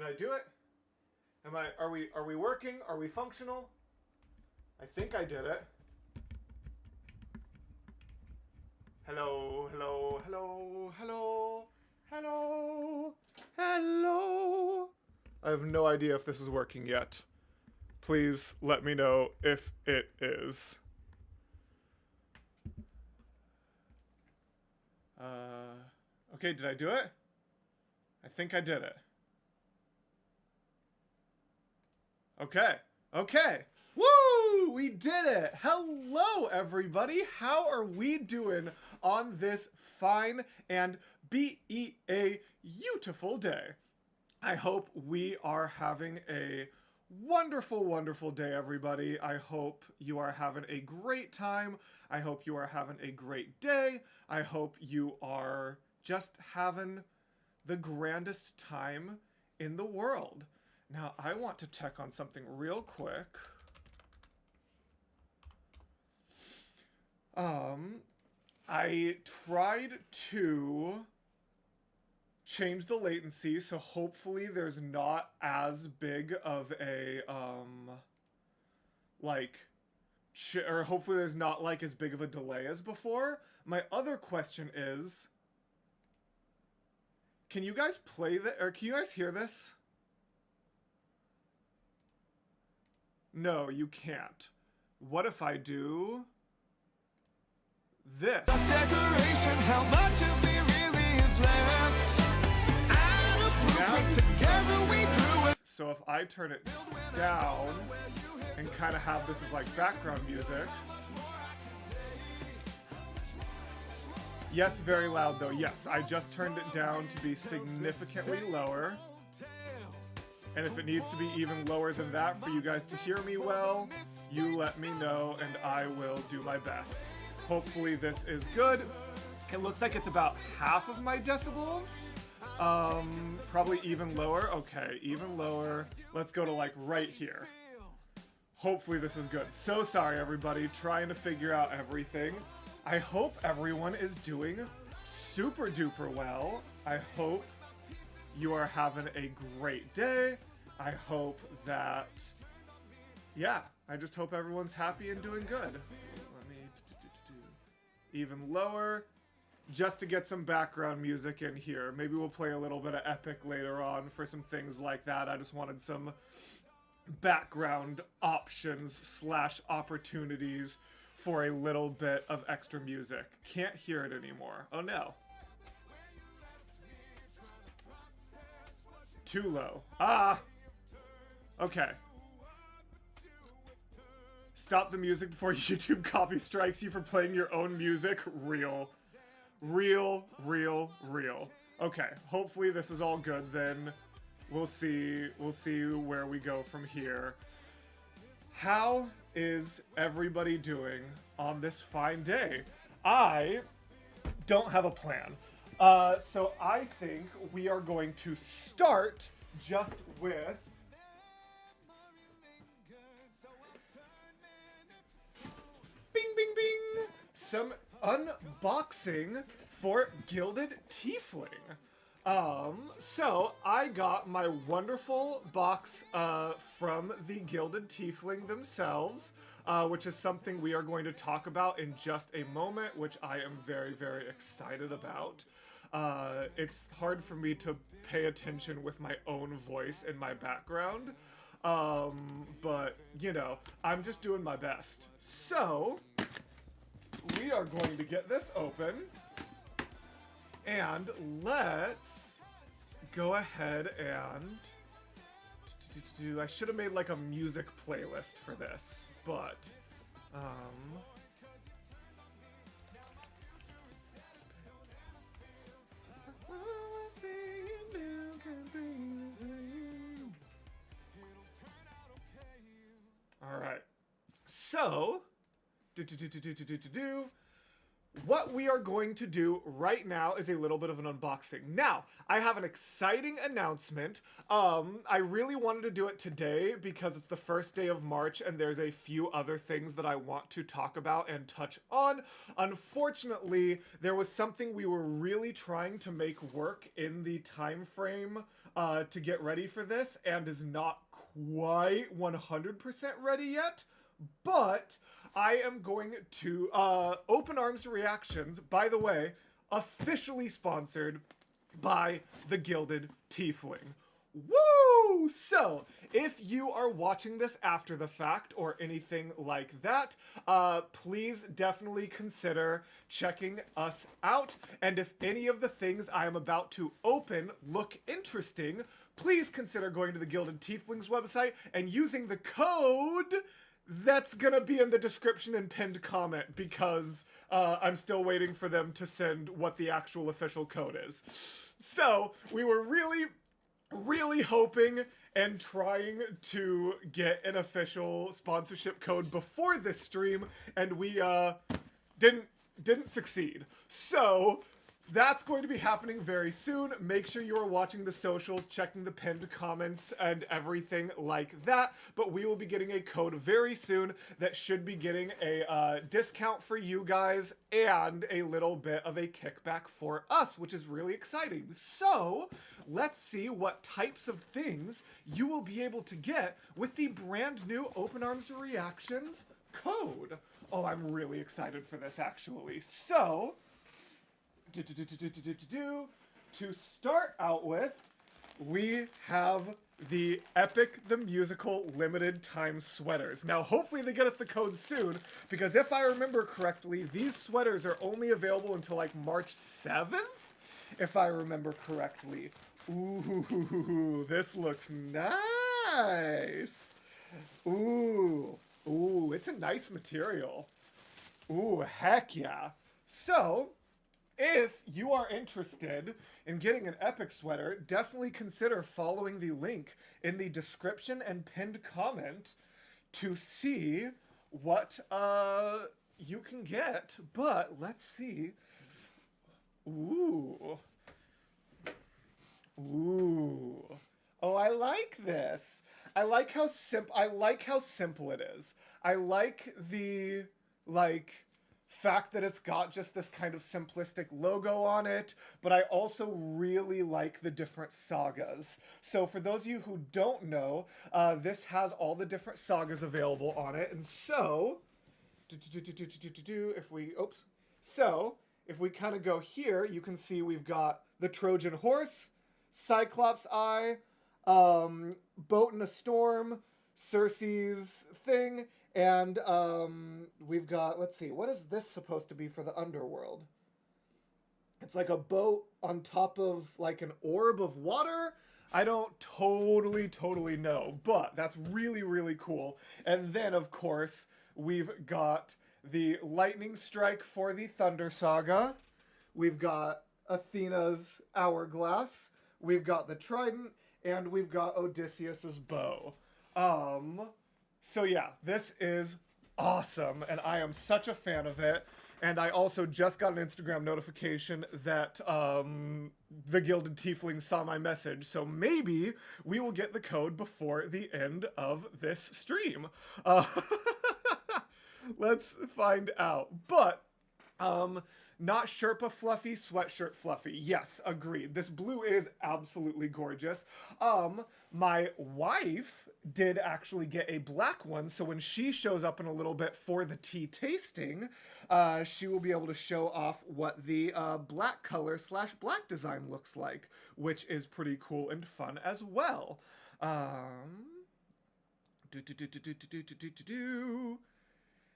Did I do it? Are we working? Are we functional? I think I did it. Hello, hello, hello, hello, hello, hello. I have no idea if this is working yet. Please let me know if it is. Okay, did I do it? I think I did it. Okay. Okay. Woo! We did it! Hello, everybody! How are we doing on this fine and beautiful day? I hope we are having a wonderful, wonderful day, everybody. I hope you are having a great time. I hope you are having a great day. I hope you are just having the grandest time in the world. Now, I want to check on something real quick. I tried to change the latency, so hopefully there's not as big of a, or hopefully there's not, like, as big of a delay as before. My other question is, can you guys play that, or can you guys hear this? No, you can't. What if I do this? Decoration, how much of me really is left? Now, together we drew it. So if I turn it down and kind of have this as like background music. Yes, very loud though. Yes, I just turned it down to be significantly lower. And if it needs to be even lower than that for you guys to hear me well, you let me know and I will do my best. Hopefully this is good. It looks like it's about half of my decibels. Probably even lower. Okay, even lower. Let's go to like right here. Hopefully this is good. So sorry everybody, trying to figure out everything. I hope everyone is doing super duper well. I hope you are having a great day. I hope that, yeah, I just hope everyone's happy and doing good. Let me even lower, just to get some background music in here. Maybe we'll play a little bit of Epic later on for some things like that. I just wanted some background options / opportunities for a little bit of extra music. Can't hear it anymore. Oh no. Too low. Ah! Okay. Stop the music before YouTube copy strikes you for playing your own music. Real. Real, real, real. Okay, hopefully this is all good then. We'll see where we go from here. How is everybody doing on this fine day? I don't have a plan. So I think we are going to start just with bing, bing, bing, some unboxing for Gilded Teafling. So I got my wonderful box from the Gilded Teafling themselves, which is something we are going to talk about in just a moment, which I am very, very excited about. It's hard for me to pay attention with my own voice in my background, but, you know, I'm just doing my best. So, we are going to get this open, and let's go ahead and I should have made like a music playlist for this, but all right. So, what we are going to do right now is a little bit of an unboxing. Now, I have an exciting announcement. I really wanted to do it today because it's the first day of March and there's a few other things that I want to talk about and touch on. Unfortunately, there was something we were really trying to make work in the time frame to get ready for this and is not quite 100% ready yet, but I am going to Open Arms Reactions, by the way, officially sponsored by the Gilded Teafling. Woo! So, if you are watching this after the fact or anything like that, please definitely consider checking us out. And if any of the things I am about to open look interesting, please consider going to the Gilded Teafling's website and using the code that's gonna be in the description and pinned comment because I'm still waiting for them to send what the actual official code is. So, we were really hoping and trying to get an official sponsorship code before this stream, and we didn't succeed. So that's going to be happening very soon. Make sure you are watching the socials, checking the pinned comments and everything like that. But we will be getting a code very soon that should be getting a discount for you guys and a little bit of a kickback for us, which is really exciting. So let's see what types of things you will be able to get with the brand new Open Arms Reactions code. Oh, I'm really excited for this actually. So to start out with, we have the Epic the Musical limited time sweaters. Now, hopefully they get us the code soon, because if I remember correctly, these sweaters are only available until like March 7th, if I remember correctly. Ooh, this looks nice. Ooh, it's a nice material. Ooh, heck yeah. So, if you are interested in getting an Epic sweater, definitely consider following the link in the description and pinned comment to see what you can get. But let's see. Ooh. Oh, I like this. I like how simple it is. I like the fact that it's got just this kind of simplistic logo on it, but I also really like the different sagas. So for those of you who don't know, this has all the different sagas available on it, and so if we kind of go here, you can see we've got the Trojan Horse, Cyclops Eye, Boat in a Storm, Circe's thing, and we've got, let's see, what is this supposed to be for the underworld? It's like a boat on top of like an orb of water? I don't totally know, but that's really cool. And then, of course, we've got the lightning strike for the Thunder Saga. We've got Athena's hourglass. We've got the trident, and we've got Odysseus's bow. So yeah, this is awesome, and I am such a fan of it. And I also just got an Instagram notification that the Gilded Teafling saw my message, so maybe we will get the code before the end of this stream. Let's find out. But, not Sherpa fluffy, sweatshirt fluffy. Yes, agreed. This blue is absolutely gorgeous. My wife did actually get a black one, so when she shows up in a little bit for the tea tasting, she will be able to show off what the black color / black design looks like, which is pretty cool and fun as well.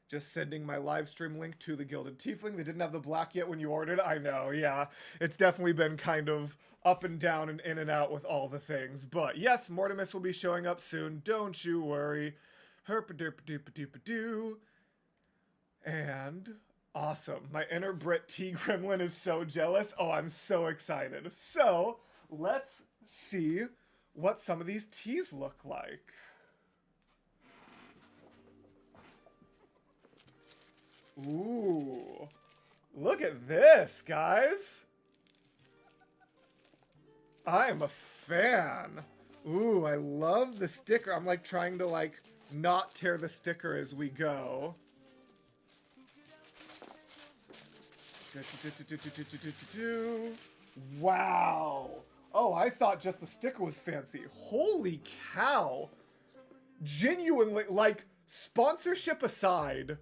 Just sending my live stream link to the Gilded Teafling. They didn't have the black yet when you ordered. I know, yeah. It's definitely been kind of up and down and in and out with all the things. But yes, Mortimus will be showing up soon. Don't you worry. Herpa-derpa-derpa-derpa-doo. And awesome. My inner Brit tea gremlin is so jealous. Oh, I'm so excited. So let's see what some of these teas look like. Ooh. Look at this, guys. I am a fan. Ooh, I love the sticker. I'm like trying to like not tear the sticker as we go. Wow. Oh, I thought just the sticker was fancy. Holy cow. Genuinely, like, sponsorship aside,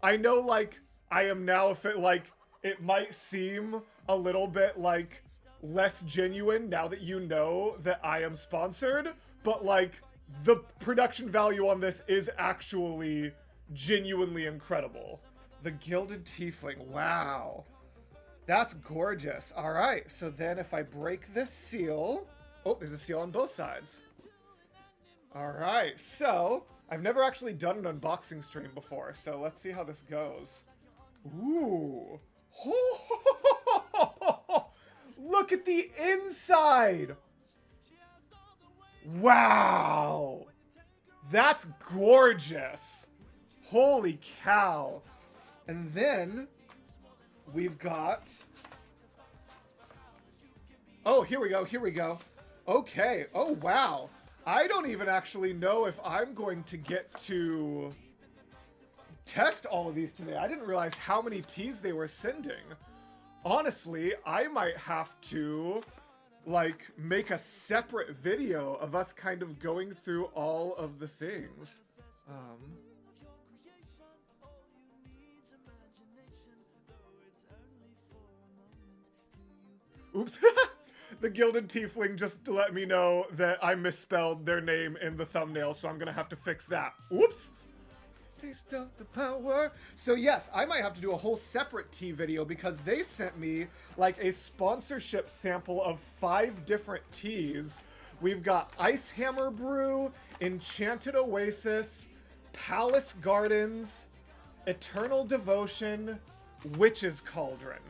I know, like, I am now, if it, like, it might seem a little bit, like, less genuine now that you know that I am sponsored, but, like, the production value on this is actually genuinely incredible. The Gilded Teafling, wow. That's gorgeous. All right, so then if I break this seal... Oh, there's a seal on both sides. All right, so I've never actually done an unboxing stream before, so let's see how this goes. Ooh. Look at the inside. Wow. That's gorgeous. Holy cow. And then we've got... Oh, here we go, here we go. Okay, oh wow. I don't even actually know if I'm going to get to test all of these today. I didn't realize how many teas they were sending. Honestly, I might have to, like, make a separate video of us kind of going through all of the things. Oops. The Gilded Teafling just let me know that I misspelled their name in the thumbnail, so I'm gonna have to fix that. Oops. Taste of the power. So yes, I might have to do a whole separate tea video because they sent me like a sponsorship sample of 5 different teas. We've got Ice Hammer Brew, Enchanted Oasis, Palace Gardens, Eternal Devotion, Witch's Cauldron.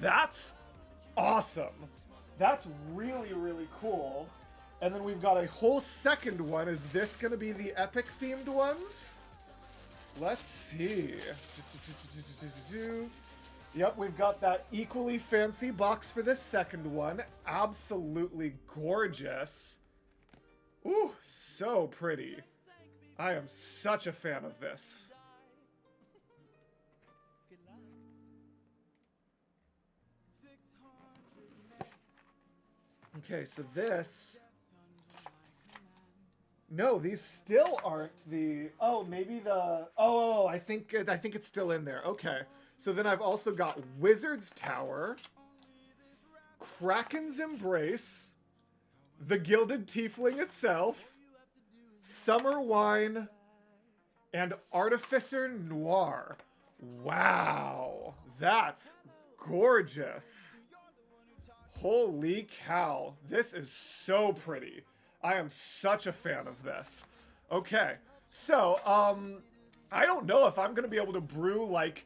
That's awesome. That's really, really cool. And then we've got a whole second one. Is this going to be the epic themed ones? Let's see. Yep, we've got that equally fancy box for this second one. Absolutely gorgeous. Ooh, so pretty. I am such a fan of this. Okay, so this... No, these still aren't the... Oh, maybe the... Oh, I think it's still in there. Okay. So then I've also got Wizard's Tower, Kraken's Embrace, the Gilded Teafling itself, Summer Wine, and Artificer Noir. Wow. That's gorgeous. Holy cow. This is so pretty. I am such a fan of this. Okay, so, I don't know if I'm gonna be able to brew, like,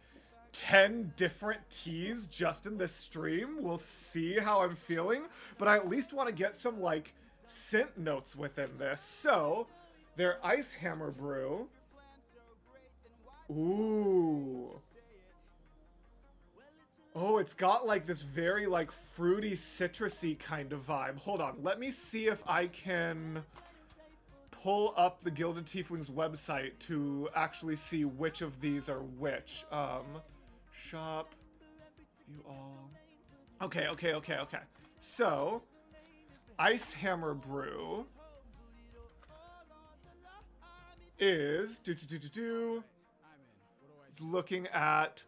10 different teas just in this stream. We'll see how I'm feeling, but I at least want to get some, like, scent notes within this. So, their Ice Hammer Brew. Ooh. Oh, it's got, like, this very, like, fruity, citrusy kind of vibe. Hold on. Let me see if I can pull up the Gilded Tiefling's website to actually see which of these are which. Shop. View all. Okay. So, Ice Hammer Brew is... looking at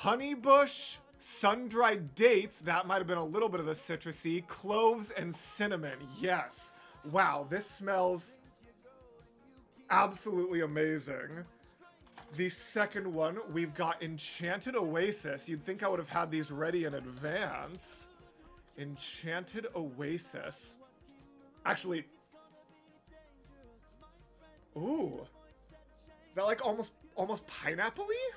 Honeybush... Sun-dried dates, that might have been a little bit of the citrusy, cloves and cinnamon, yes. Wow, this smells absolutely amazing. The second one, we've got Enchanted Oasis. You'd think I would have had these ready in advance. Enchanted Oasis. Actually, ooh. Is that like almost pineapple-y?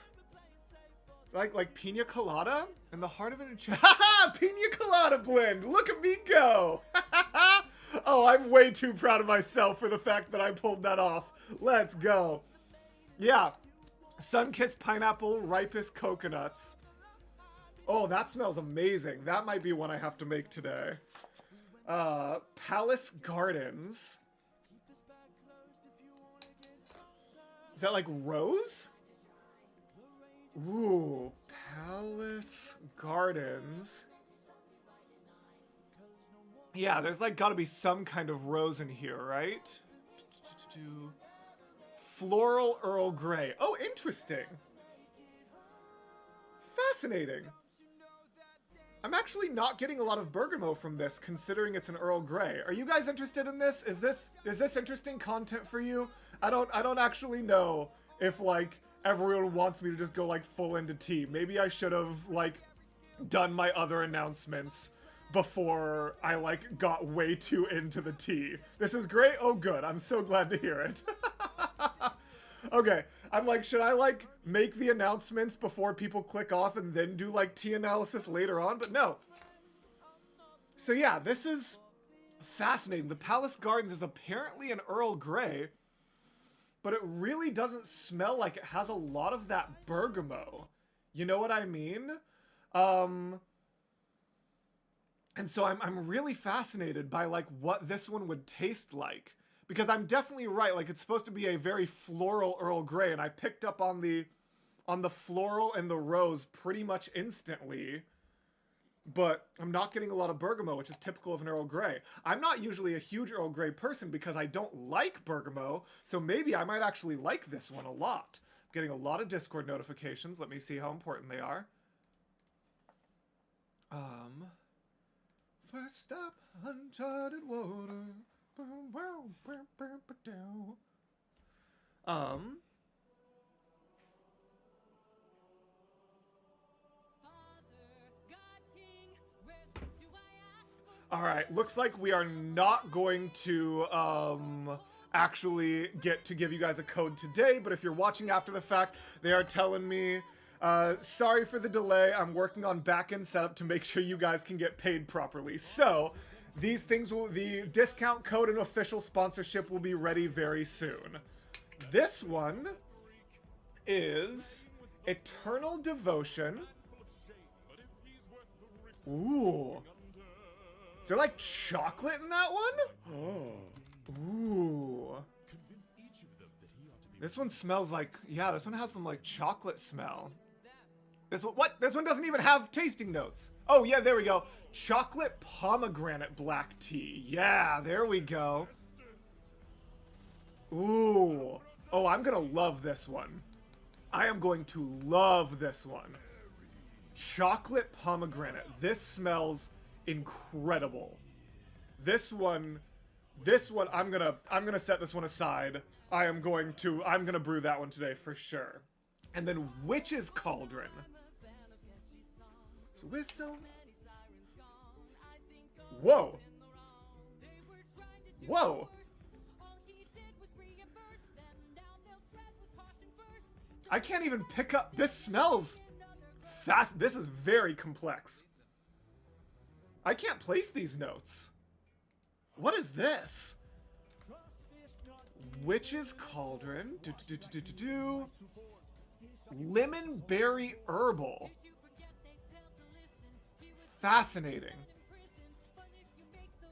Like pina colada in the heart of an pina colada blend. Look at me go. Oh, I'm way too proud of myself for the fact that I pulled that off. Let's go. Yeah. Sun-kissed pineapple, ripest coconuts. Oh, that smells amazing. That might be one I have to make today. Palace Gardens. Is that like rose? Ooh, Palace Gardens. Yeah, there's like gotta be some kind of rose in here, right? Floral Earl Grey. Oh, interesting. Fascinating. I'm actually not getting a lot of bergamot from this, considering it's an Earl Grey. Are you guys interested in this? Is this interesting content for you? I don't actually know if like everyone wants me to just go like full into tea. Maybe I should have like done my other announcements before I like got way too into the tea. This is great. Oh, good. I'm so glad to hear it. Okay, I'm like, should I like make the announcements before people click off and then do like tea analysis later on? But no. So yeah, this is fascinating. The Palace Gardens is apparently an Earl Grey, but it really doesn't smell like it has a lot of that bergamot. You know what I mean? And so I'm really fascinated by like what this one would taste like. Because I'm definitely right, like it's supposed to be a very floral Earl Grey, and I picked up on the floral and the rose pretty much instantly. But I'm not getting a lot of bergamot, which is typical of an Earl Grey. I'm not usually a huge Earl Grey person because I don't like bergamot, so maybe I might actually like this one a lot. I'm getting a lot of Discord notifications. Let me see how important they are. First stop, uncharted water. Alright, looks like we are not going to, actually get to give you guys a code today, but if you're watching after the fact, they are telling me, sorry for the delay, I'm working on back-end setup to make sure you guys can get paid properly. So, these things the discount code and official sponsorship will be ready very soon. This one is Eternal Devotion. Ooh. Is there like chocolate in that one? Oh. Ooh. This one smells like, yeah, this one has some like chocolate smell. This one, what? This one doesn't even have tasting notes. Oh yeah, there we go. Chocolate pomegranate black tea. Yeah, there we go. Ooh. Oh, I'm gonna love this one. I am going to love this one. Chocolate pomegranate. This smells incredible. This one, I'm gonna set this one aside. I'm gonna brew that one today for sure. And then Witch's Cauldron. So whistle. Whoa. Whoa. I can't even pick up. This smells fast. This is very complex. I can't place these notes. What is this? Witch's Cauldron. Lemon berry herbal. Fascinating.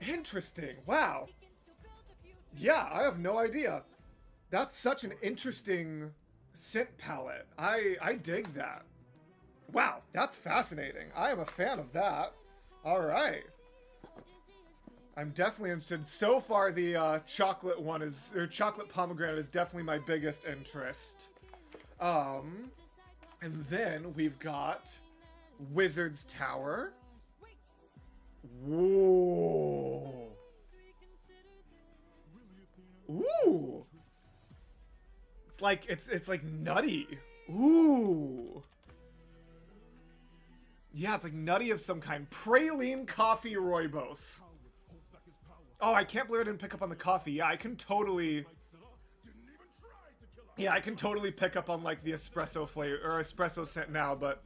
Interesting. Wow. Yeah, I have no idea. That's such an interesting scent palette. I dig that. Wow, that's fascinating. I am a fan of that. All right. I'm definitely interested. So far, the chocolate one is, or chocolate pomegranate is definitely my biggest interest. And then we've got Wizard's Tower. Whoa. Ooh. It's like nutty. Ooh. Yeah, it's like nutty of some kind. Praline coffee rooibos. Oh, I can't believe I didn't pick up on the coffee. Yeah, I can totally pick up on like the espresso flavor or espresso scent now, but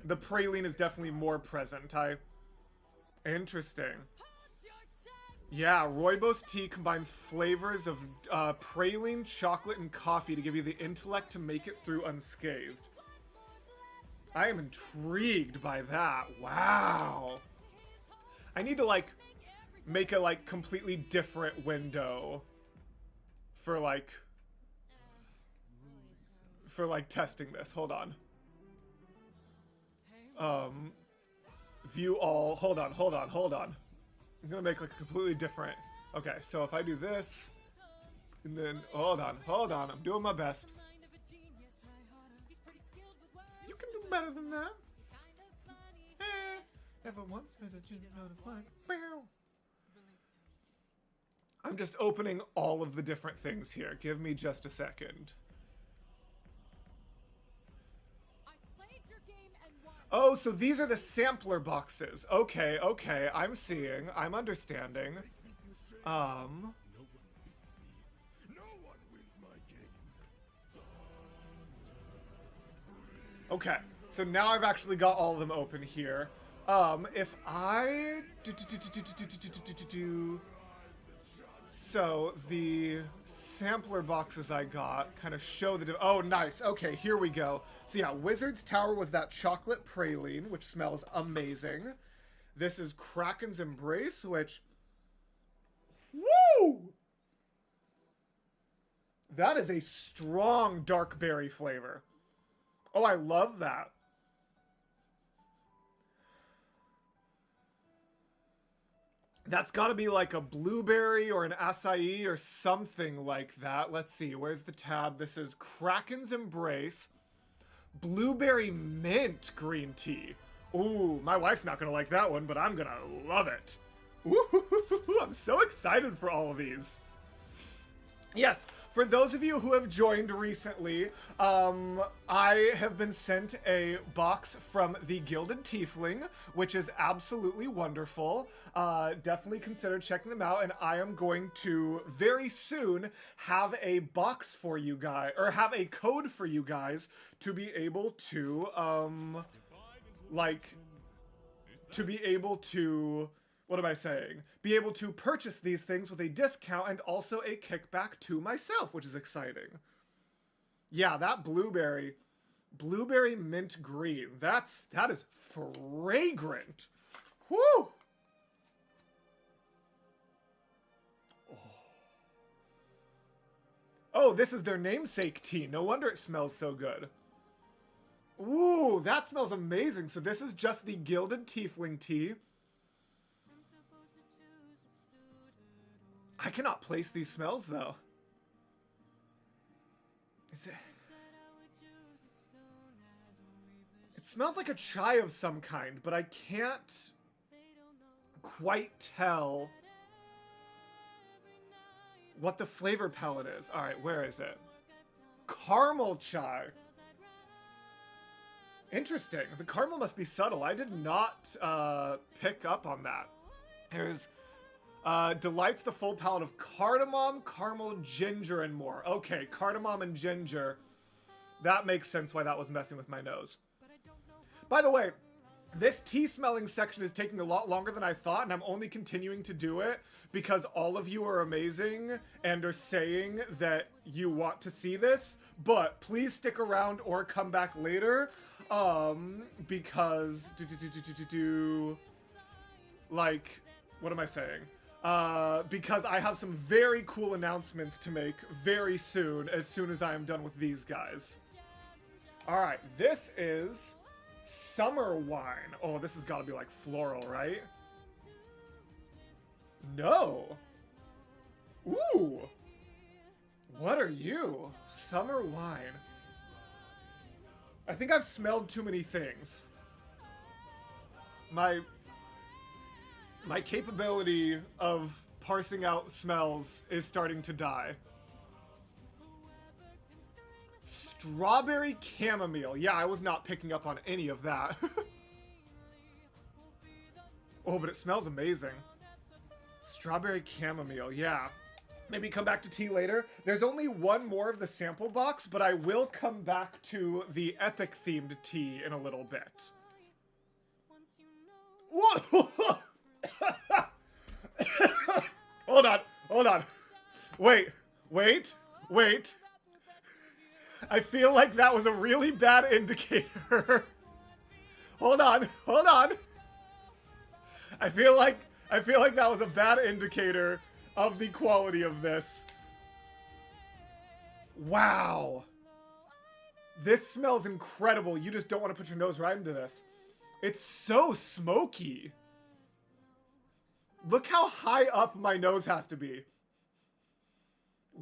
the praline is definitely more present. Interesting. Yeah, rooibos tea combines flavors of praline, chocolate, and coffee to give you the intellect to make it through unscathed. I am intrigued by that. Wow. I need to, like, make a, like, completely different window for, like, testing this. Hold on. View all. Hold on. I'm gonna make, like, a completely different. Okay, so if I do this, and then, hold on. I'm doing my best. You can do better than that. Never once made a genius notified. I'm just opening all of the different things here. Give me just a second. Oh, so these are the sampler boxes. Okay, I'm seeing. I'm understanding. Okay, so now I've actually got all of them open here. If I so the sampler boxes I got kind of show the oh, nice. Okay, here we go. So yeah, Wizard's Tower was that chocolate praline, which smells amazing. This is Kraken's Embrace, which, woo! That is a strong dark berry flavor. Oh, I love that. That's got to be like a blueberry or an acai or something like that. Let's see. Where's the tab? This is Kraken's Embrace. Blueberry mint green tea. Ooh, my wife's not going to like that one, but I'm going to love it. Ooh, I'm so excited for all of these. Yes, for those of you who have joined recently, I have been sent a box from the Gilded Teafling, which is absolutely wonderful. Definitely consider checking them out, and I am going to very soon have a box for you guys, or have a code for you guys to be able to, what am I saying? Be able to purchase these things with a discount and also a kickback to myself, which is exciting. Yeah, that blueberry mint green. That is fragrant. Whoo! Oh, this is their namesake tea. No wonder it smells so good. Ooh, that smells amazing. So this is just the Gilded Teafling tea. I cannot place these smells, though. Is it... It smells like a chai of some kind, but I can't quite tell what the flavor palette is. Alright, where is it? Caramel chai. Interesting. The caramel must be subtle. I did not pick up on that. Here's... delights the full palette of cardamom, caramel, ginger, and more. Okay, cardamom and ginger. That makes sense why that was messing with my nose. By the way, this tea smelling section is taking a lot longer than I thought, and I'm only continuing to do it because all of you are amazing and are saying that you want to see this. But please stick around or come back later, because like, what am I saying? Because I have some very cool announcements to make very soon as I am done with these guys. Alright, this is summer wine. Oh, this has got to be like floral, right? No. Ooh. What are you? Summer wine. I think I've smelled too many things. My capability of parsing out smells is starting to die. Strawberry chamomile. Yeah, I was not picking up on any of that. Oh, but it smells amazing. Strawberry chamomile, yeah. Maybe come back to tea later. There's only one more of the sample box, but I will come back to the epic themed tea in a little bit. Whoa! Hold on. Wait. I feel like that was a really bad indicator. hold on, hold on. I feel like that was a bad indicator of the quality of this. Wow. This smells incredible. You just don't want to put your nose right into this. It's so smoky. Look how high up my nose has to be.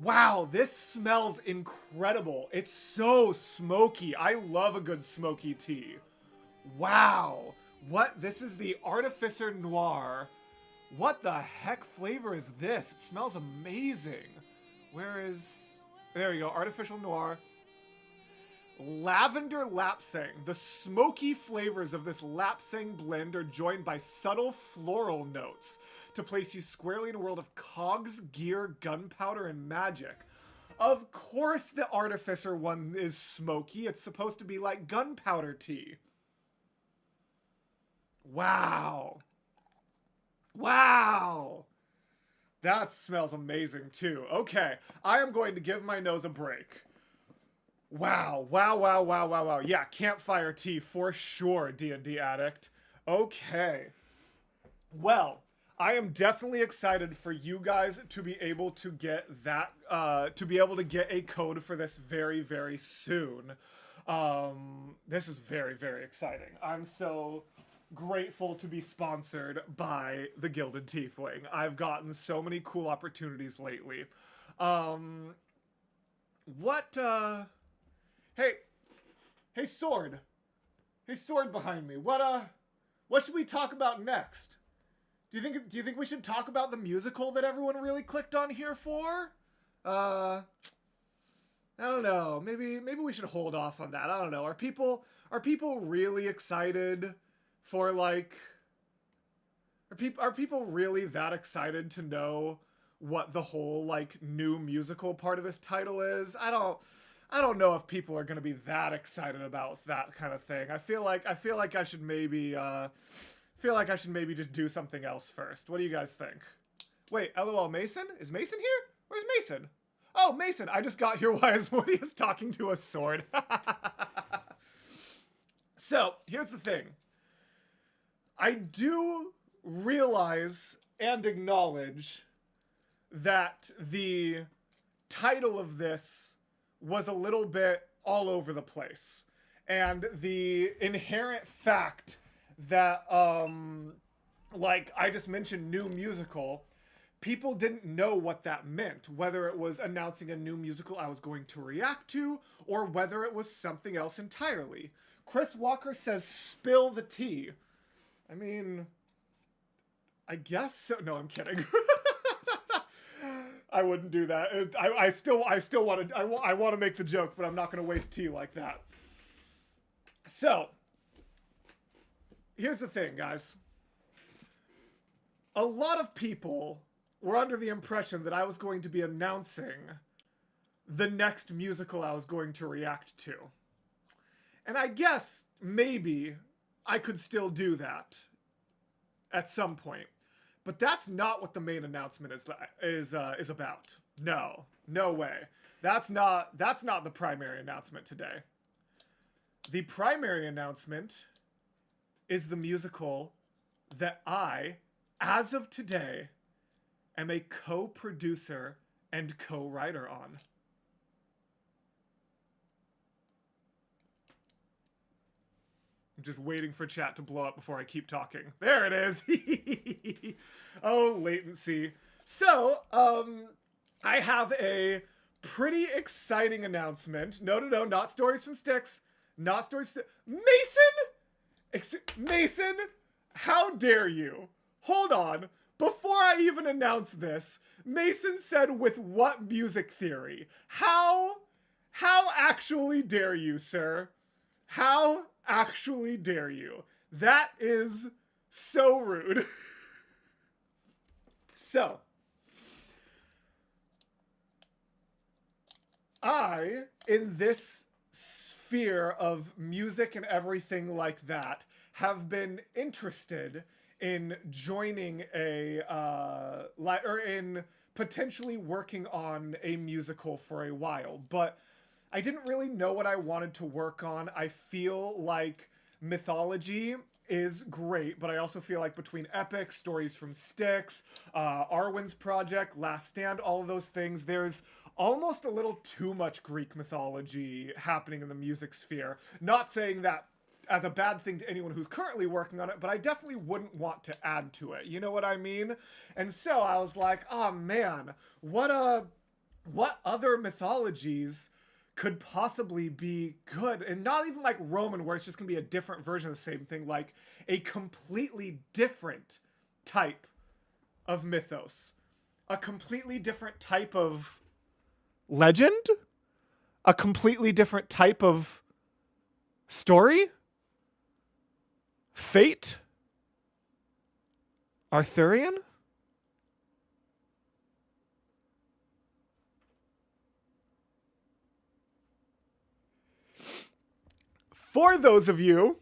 Wow, this smells incredible. It's so smoky. I love a good smoky tea. Wow. What? This is the Artificer Noir. What the heck flavor is this? It smells amazing. Where is... There you go, Artificial Noir. Lavender Lapsang. The smoky flavors of this Lapsang blend are joined by subtle floral notes to place you squarely in a world of cogs, gear, gunpowder, and magic. Of course the Artificer one is smoky. It's supposed to be like gunpowder tea. Wow. Wow. That smells amazing too. Okay, I am going to give my nose a break. Wow, wow, wow, wow, wow, wow. Yeah, campfire tea for sure, D&D Addict. Okay. Well, I am definitely excited for you guys to be able to get that, to be able to get a code for this very, very soon. This is very, very exciting. I'm so grateful to be sponsored by the Gilded Teafling. I've gotten so many cool opportunities lately. Hey, Sword. Hey, Sword behind me. What should we talk about next? Do you think we should talk about the musical that everyone really clicked on here for? I don't know. Maybe we should hold off on that. I don't know. Are people really excited for like... Are people really that excited to know what the whole like new musical part of this title is? I don't know if people are going to be that excited about that kind of thing. I feel like I should maybe just do something else first. What do you guys think? Wait, LOL Mason? Is Mason here? Where's Mason? Oh, Mason, I just got here while Asmodeus talking to a sword. So, here's the thing. I do realize and acknowledge that the title of this was a little bit all over the place. And the inherent fact that, like I just mentioned new musical, people didn't know what that meant, whether it was announcing a new musical I was going to react to, or whether it was something else entirely. Chris Walker says, spill the tea. I mean, I guess so. No, I'm kidding. I wouldn't do that. I still want to. I want to make the joke, but I'm not going to waste tea like that. So, here's the thing, guys. A lot of people were under the impression that I was going to be announcing the next musical I was going to react to. And I guess maybe I could still do that at some point. But that's not what the main announcement is about. No way. That's not the primary announcement today. The primary announcement is the musical that I, as of today, am a co-producer and co-writer on. I'm just waiting for chat to blow up before I keep talking. There it is. Oh, latency. So, I have a pretty exciting announcement. No, not stories from Sticks. Not stories. Mason, how dare you? Hold on. Before I even announce this, Mason said with what music theory? How actually dare you, sir? How actually dare you? That is so rude. So, I, in this sphere of music and everything like that, have been interested in joining or in potentially working on a musical for a while, but I didn't really know what I wanted to work on. I feel like mythology is great, but I also feel like between epic, stories from Styx, Arwen's project, Last Stand, all of those things, there's almost a little too much Greek mythology happening in the music sphere. Not saying that as a bad thing to anyone who's currently working on it, but I definitely wouldn't want to add to it. You know what I mean? And so I was like, oh man, what other mythologies could possibly be good? And not even like Roman, where it's just gonna be a different version of the same thing, like a completely different type of mythos, a completely different type of legend, a completely different type of story, fate, Arthurian. For those of you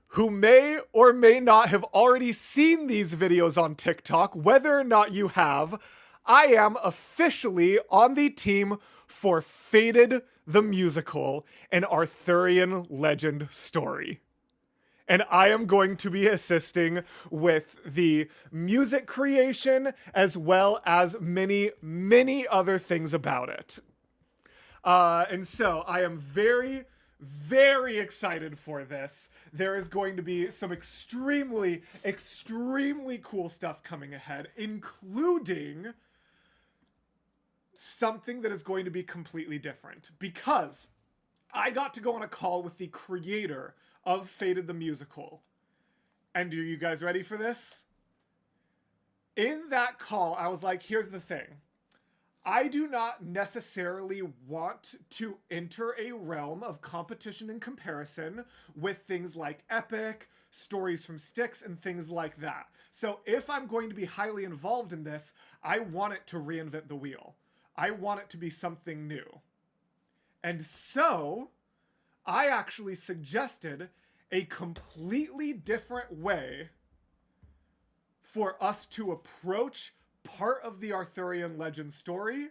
who may or may not have already seen these videos on TikTok, whether or not you have, I am officially on the team for Fated the Musical, an Arthurian legend story. And I am going to be assisting with the music creation as well as many, many other things about it. And so I am very, very excited for this. There is going to be some extremely, extremely cool stuff coming ahead, including something that is going to be completely different, because I got to go on a call with the creator of Fated the Musical. And are you guys ready for this? In that call, I was like, here's the thing. I do not necessarily want to enter a realm of competition and comparison with things like Epic, stories from Styx, and things like that. So if I'm going to be highly involved in this, I want it to reinvent the wheel. I want it to be something new. And so I actually suggested a completely different way for us to approach part of the Arthurian legend story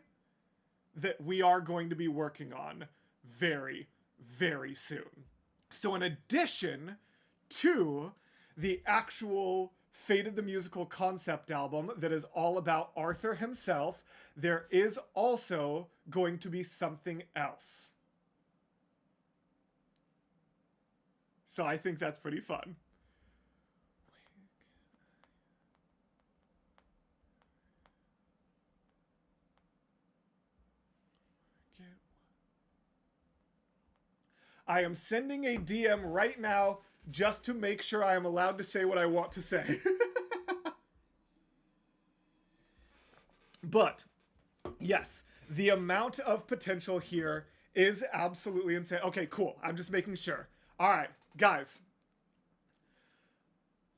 that we are going to be working on very, very soon. So in addition to the actual Fated the Musical concept album that is all about Arthur himself, there is also going to be something else. So I think that's pretty fun. I am sending a DM right now just to make sure I am allowed to say what I want to say. But, yes, the amount of potential here is absolutely insane. Okay, cool. I'm just making sure. All right, guys.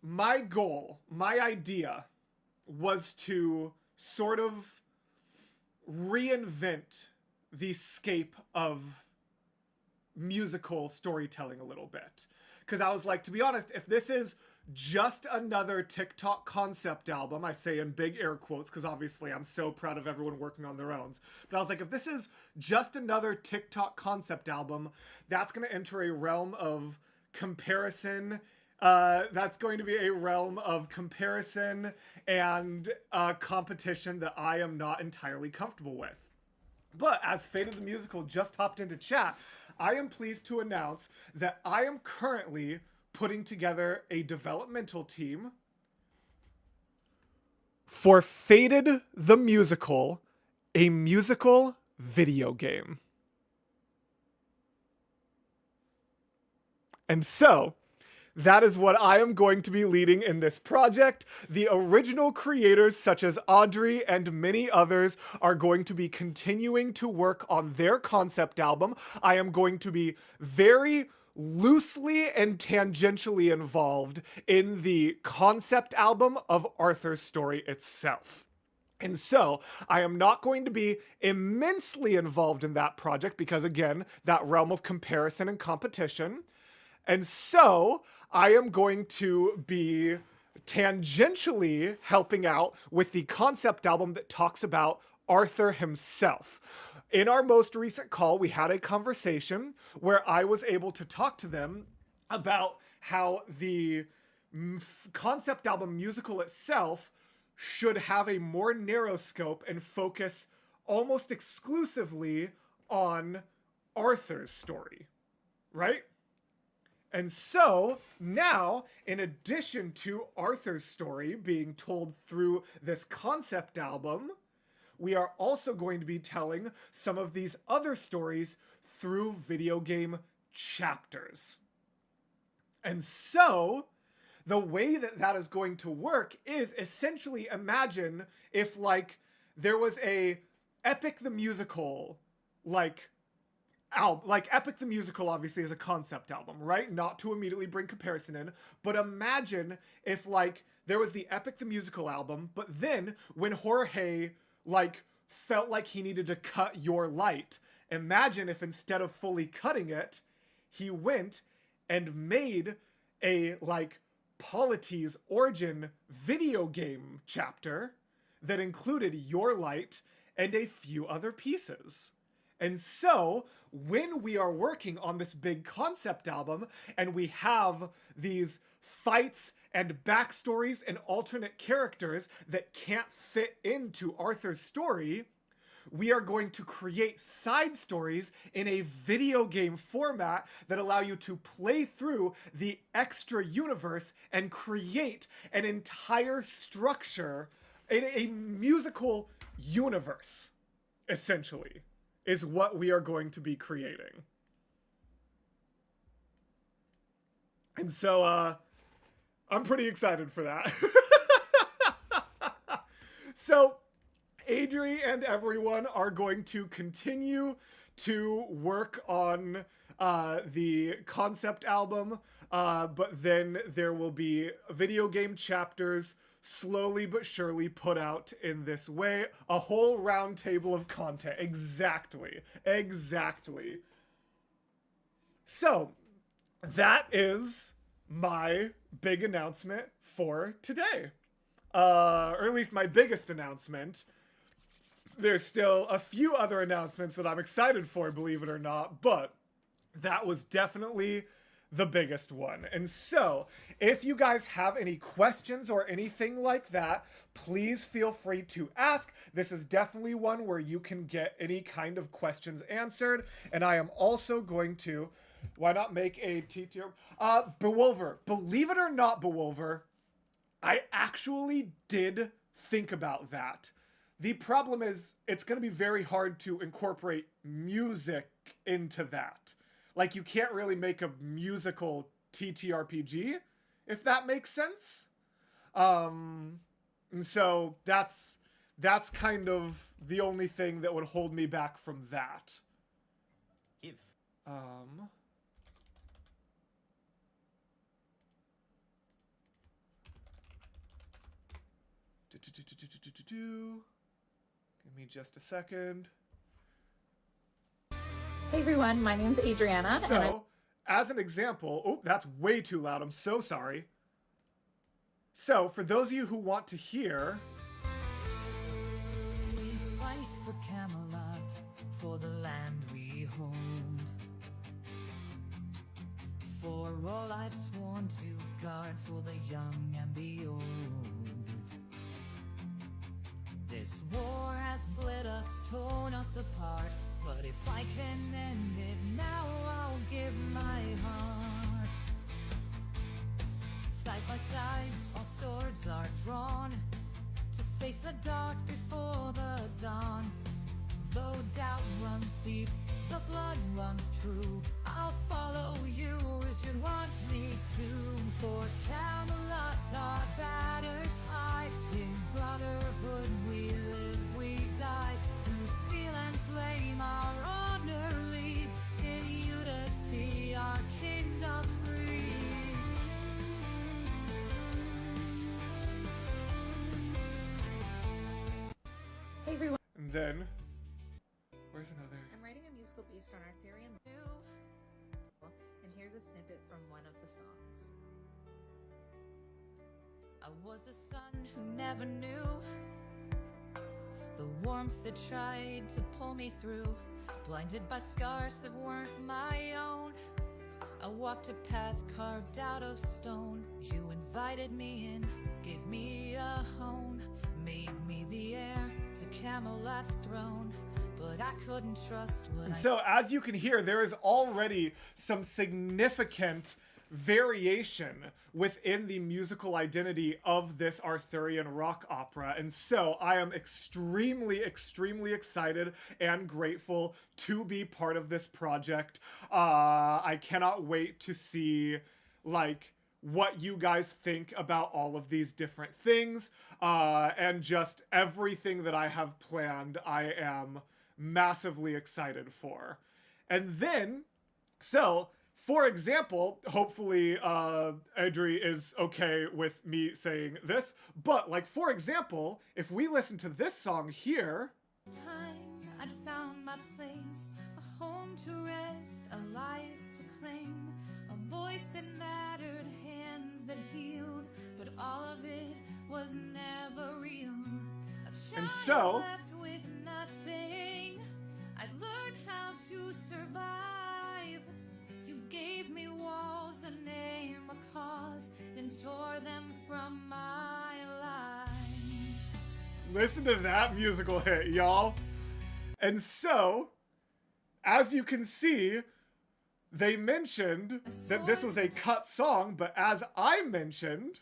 My goal, my idea, was to sort of reinvent the scape of musical storytelling a little bit. Because I was like, to be honest, if this is just another TikTok concept album, I say in big air quotes because obviously I'm so proud of everyone working on their own, but I was like, if this is just another TikTok concept album, that's going to enter a realm of comparison. That's going to be a realm of comparison and competition that I am not entirely comfortable with. But as Fated the Musical just hopped into chat, I am pleased to announce that I am currently putting together a developmental team for Fated the Musical, a musical video game. And so, that is what I am going to be leading in this project. The original creators, such as Audrey and many others, are going to be continuing to work on their concept album. I am going to be very loosely and tangentially involved in the concept album of Arthur's story itself. And so, I am not going to be immensely involved in that project because, again, that realm of comparison and competition. And so, I am going to be tangentially helping out with the concept album that talks about Arthur himself. In our most recent call, we had a conversation where I was able to talk to them about how the concept album musical itself should have a more narrow scope and focus almost exclusively on Arthur's story, right? And so now, in addition to Arthur's story being told through this concept album, we are also going to be telling some of these other stories through video game chapters. And so, the way that that is going to work is essentially imagine if, like, there was a Epic the Musical, like Epic the Musical obviously is a concept album, right? Not to immediately bring comparison in, but imagine if, like, there was the Epic the Musical album, but then when Jorge, like, felt like he needed to cut Your Light, imagine if instead of fully cutting it, he went and made a, like, Polity's origin video game chapter that included Your Light and a few other pieces. And so, when we are working on this big concept album and we have these fights and backstories and alternate characters that can't fit into Arthur's story, we are going to create side stories in a video game format that allow you to play through the extra universe and create an entire structure in a musical universe, essentially, is what we are going to be creating. And so, I'm pretty excited for that. So, Adri and everyone are going to continue to work on the concept album, but then there will be video game chapters slowly but surely put out in this way. A whole round table of content. Exactly. So, that is my big announcement for today. Or at least my biggest announcement. There's still a few other announcements that I'm excited for, believe it or not, but that was definitely the biggest one. And so, if you guys have any questions or anything like that, please feel free to ask. This is definitely one where you can get any kind of questions answered. And I am also going to, why not make a TTR? Bewolver. Believe it or not, Bewolver, I actually did think about that. The problem is, it's going to be very hard to incorporate music into that. Like, you can't really make a musical TTRPG, if that makes sense. And so that's kind of the only thing that would hold me back from that. If. Give me just a second. Hey everyone, my name's Adriana. So, as an example, oh, that's way too loud, I'm so sorry. So, for those of you who want to hear... We fight for Camelot, for the land we hold. For all I've sworn to guard, for the young and the old. This war has split us, torn us apart. But if I can end it now, I'll give my heart. Side by side, all swords are drawn to face the dark before the dawn. Though doubt runs deep, the blood runs true, I'll follow you as you'd want me to. For Camelot, our banners high. In brotherhood we live, we die. Through steel and flame our honor leads. In unity our kingdom breathes. Hey everyone. And then... Where's another? I'm writing a musical based on our theory and here's a snippet from one of the songs. I was a son who never knew the warmth that tried to pull me through, blinded by scars that weren't my own. I walked a path carved out of stone. You invited me in, gave me a home, made me the heir to Camelot's throne. But I couldn't trust what So as you can hear, there is already some significant variation within the musical identity of this Arthurian rock opera. And so I am extremely, extremely excited and grateful to be part of this project. I cannot wait to see, like, what you guys think about all of these different things. And just everything that I have planned, I am massively excited for. And then, so, for example, hopefully Adri is okay with me saying this, but like, for example, if we listen to this song here, time I'd found my place, a home to rest, a life to claim, a voice that mattered, hands that healed, but all of it was never real. A And child so- left with nothing. I learned how to survive. You gave me walls, a name, a cause, then tore them from my life. listen to that musical hit, y'all. And so, as you can see, they mentioned that this was a cut song, but as I mentioned,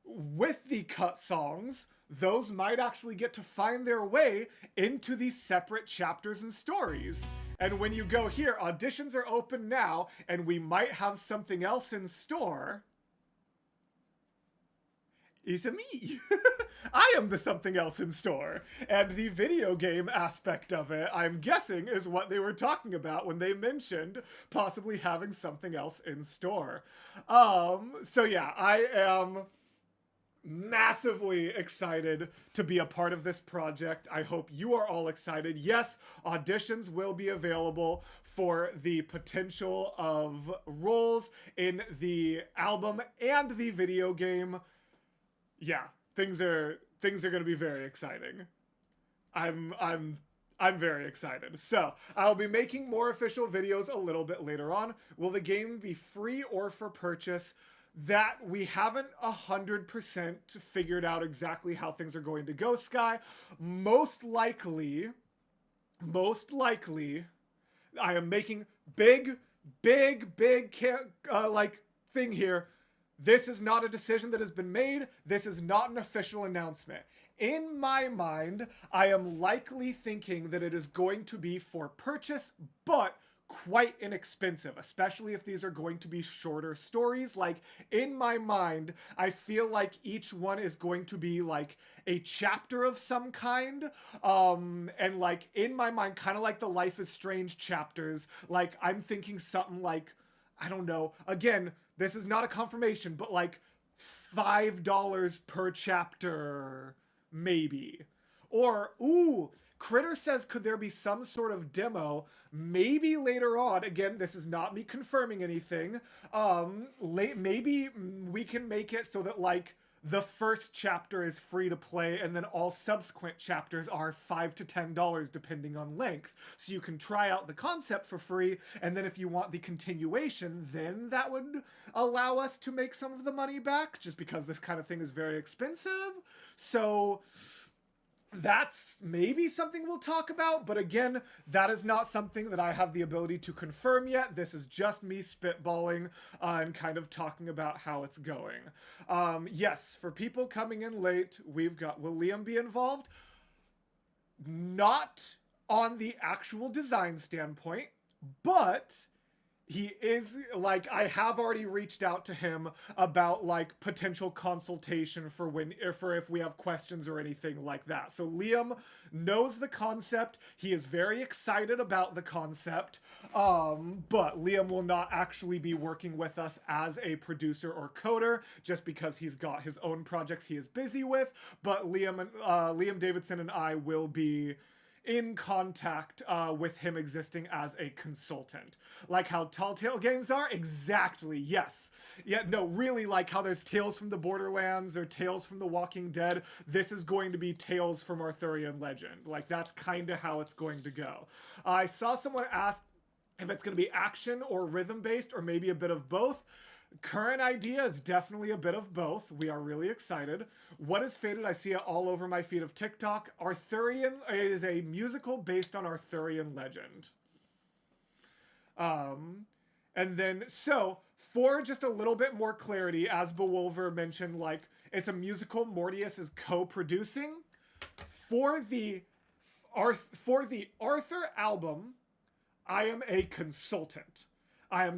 with the cut songs, those might actually get to find their way into these separate chapters and stories. And when you go here, auditions are open now, and we might have something else in store. It's a me. I am the something else in store. And the video game aspect of it, I'm guessing, is what they were talking about when they mentioned possibly having something else in store. So yeah, I am massively excited to be a part of this project. I hope you are all excited. Yes, auditions will be available for the potential of roles in the album and the video game. Yeah, things are going to be very exciting. I'm very excited. So, I'll be making more official videos a little bit later on. Will the game be free or for purchase? That we haven't 100% figured out exactly how things are going to go, Sky. Most likely, I am making big thing here. This is not a decision that has been made. This is not an official announcement. In my mind, I am likely thinking that it is going to be for purchase, but quite inexpensive, especially if these are going to be shorter stories. Like, in my mind, I feel like each one is going to be like a chapter of some kind. And like, in my mind, kind of like the Life is Strange chapters. Like, I'm thinking something like, I don't know, again, this is not a confirmation, but like $5 per chapter, maybe. Or, ooh, Critter says, could there be some sort of demo, maybe later on? Again, this is not me confirming anything. Maybe we can make it so that, like, the first chapter is free to play, and then all subsequent chapters are $5 to $10 depending on length. So you can try out the concept for free, and then if you want the continuation, then that would allow us to make some of the money back, just because this kind of thing is very expensive. So that's maybe something we'll talk about, but again, that is not something that I have the ability to confirm yet. This is just me spitballing and kind of talking about how it's going. Yes, for people coming in late, we've got, will Liam be involved? Not on the actual design standpoint, but he is, like, I have already reached out to him about, like, potential consultation for if we have questions or anything like that. So Liam knows the concept. He is very excited about the concept. But Liam will not actually be working with us as a producer or coder, just because he's got his own projects he is busy with. But Liam Davidson and I will be in contact with him existing as a consultant. Like how Telltale games are? Exactly, yes. Yeah, no, really, like how there's Tales from the Borderlands or Tales from the Walking Dead, this is going to be Tales from Arthurian Legend. Like, that's kind of how it's going to go. I saw someone ask If it's going to be action or rhythm based or maybe a bit of both. Current idea is definitely a bit of both. We are really excited. What is Faded? I see it all over my feed of TikTok. Arthurian is a musical based on Arthurian legend. And then, so, for just a little bit more clarity, as Bewolver mentioned, like, it's a musical Mortius is co-producing. For the Arthur album, I am a consultant. I am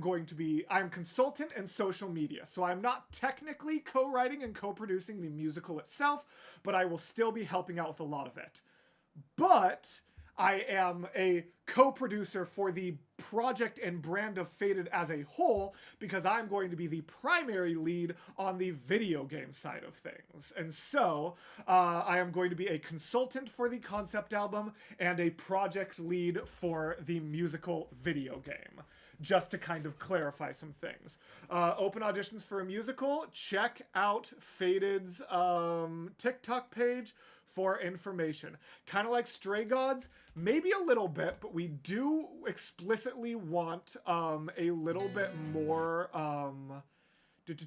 consultant and social media. So I'm not technically co-writing and co-producing the musical itself, but I will still be helping out with a lot of it. But I am a co-producer for the project and brand of Faded as a whole, because I'm going to be the primary lead on the video game side of things. And so I am going to be a consultant for the concept album and a project lead for the musical video game. Just to kind of clarify some things. Open auditions for a musical. Check out Faded's TikTok page for information. Kind of like Stray Gods, maybe a little bit, but we do explicitly want a little bit more. Let's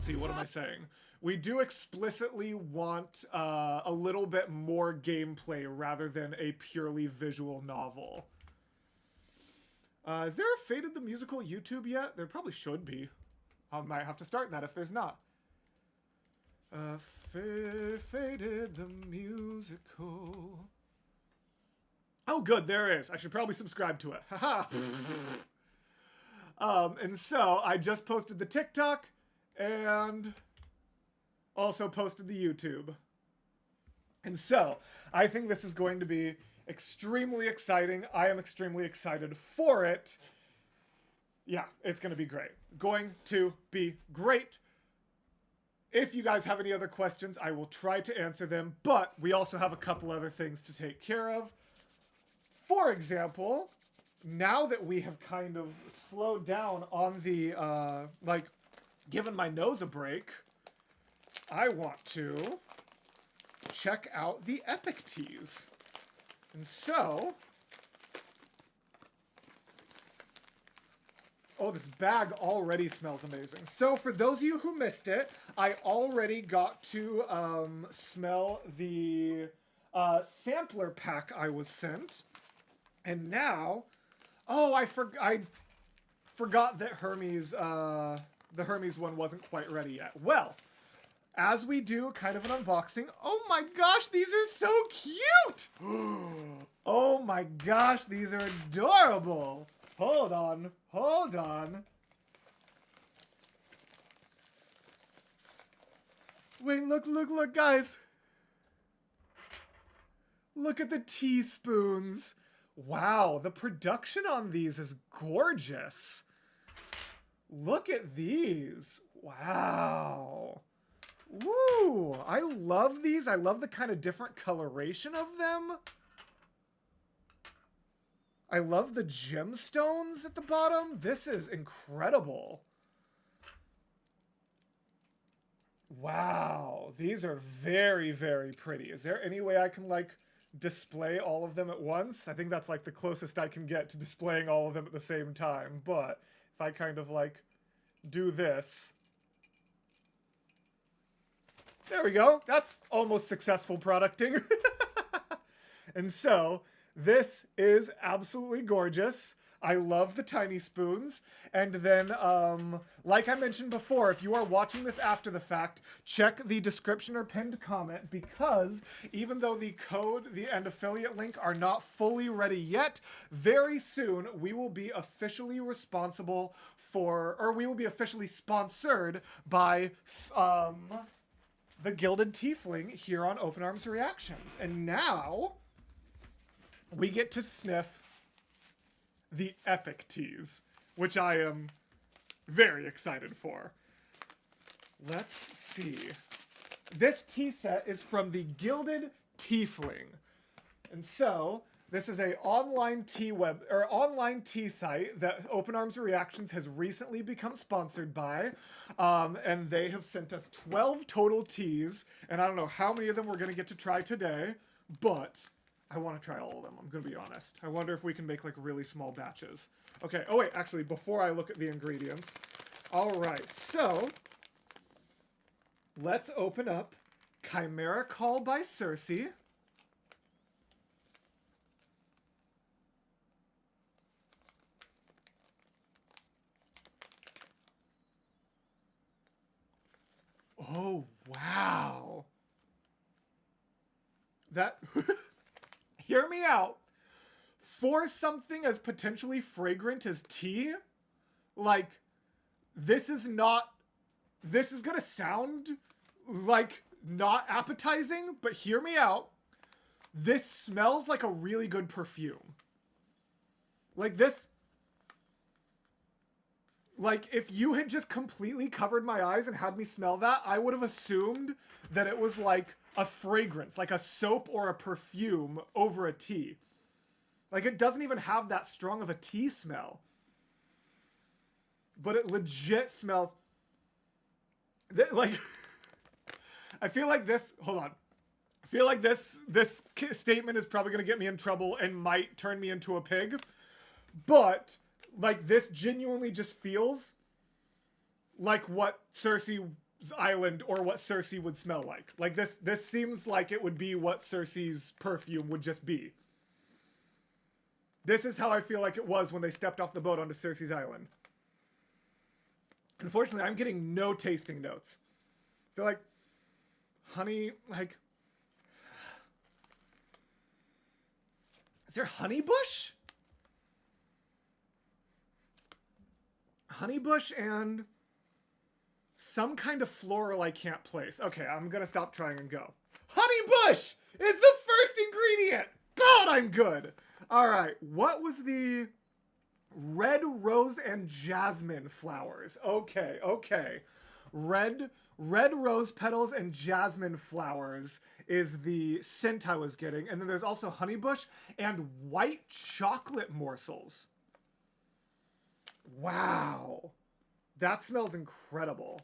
see, what am I saying? We do explicitly want a little bit more gameplay rather than a purely visual novel. Is there a Faded the Musical YouTube yet? There probably should be. I might have to start that if there's not. Faded the Musical. Oh, good, there is. I should probably subscribe to it. Haha. And so I just posted the TikTok and also posted the YouTube. And so I think this is going to be extremely exciting. I am extremely excited for it. Yeah, it's going to be great. Going to be great. If you guys have any other questions, I will try to answer them, but we also have a couple other things to take care of. For example, now that we have kind of slowed down on the, given my nose a break, I want to check out the Epic Teas. And so, oh, this bag already smells amazing. So for those of you who missed it, I already got to smell the sampler pack I was sent. And now, oh, I forgot that Hermes, the Hermes one wasn't quite ready yet. Well, as we do kind of an unboxing, oh my gosh, these are so cute! Oh my gosh, these are adorable! Hold on, hold on. Wait, look, guys. Look at the teaspoons. Wow, the production on these is gorgeous. Look at these. Wow. Woo! I love these. I love the kind of different coloration of them. I love the gemstones at the bottom. This is incredible. Wow. These are very, very pretty. Is there any way I can, like, display all of them at once? I think that's, like, the closest I can get to displaying all of them at the same time. But if I kind of, like, do this... There we go. That's almost successful producting. And so, this is absolutely gorgeous. I love the tiny spoons. And then, like I mentioned before, if you are watching this after the fact, check the description or pinned comment, because even though the code and affiliate link are not fully ready yet, very soon we will be officially responsible for, or we will be officially sponsored by, the Gilded Teafling here on Open Arms Reactions. And now we get to sniff the Epic Teas, which I am very excited for. Let's see. This tea set is from the Gilded Teafling. And so, this is a online tea site that Open Arms Reactions has recently become sponsored by. And they have sent us 12 total teas. And I don't know how many of them we're going to get to try today. But I want to try all of them, I'm going to be honest. I wonder if we can make like really small batches. Okay, oh wait, actually, before I look at the ingredients. All right, so let's open up Chimera Call by Cersei. Oh, wow. That, hear me out. For something as potentially fragrant as tea, like, this is gonna sound like not appetizing, but hear me out. This smells like a really good perfume. Like this, like if you had just completely covered my eyes and had me smell that, I would have assumed that it was like a fragrance, like a soap or a perfume over a tea. Like it doesn't even have that strong of a tea smell. But it legit smells like I feel like this, hold on. I feel like this statement is probably going to get me in trouble and might turn me into a pig. But like this genuinely just feels like what Cersei's island or what Cersei would smell like. Like this seems like it would be what Cersei's perfume would just be. This is how I feel like it was when they stepped off the boat onto Cersei's island. Unfortunately, I'm getting no tasting notes. So like, honey, like, is there honey bush? Honey bush and some kind of floral I can't place. Okay, I'm gonna stop trying and go. Honey bush is the first ingredient. God, I'm good. All right, what was the red rose and jasmine flowers? Okay. Red rose petals and jasmine flowers is the scent I was getting. And then there's also honeybush and white chocolate morsels. Wow. That smells incredible.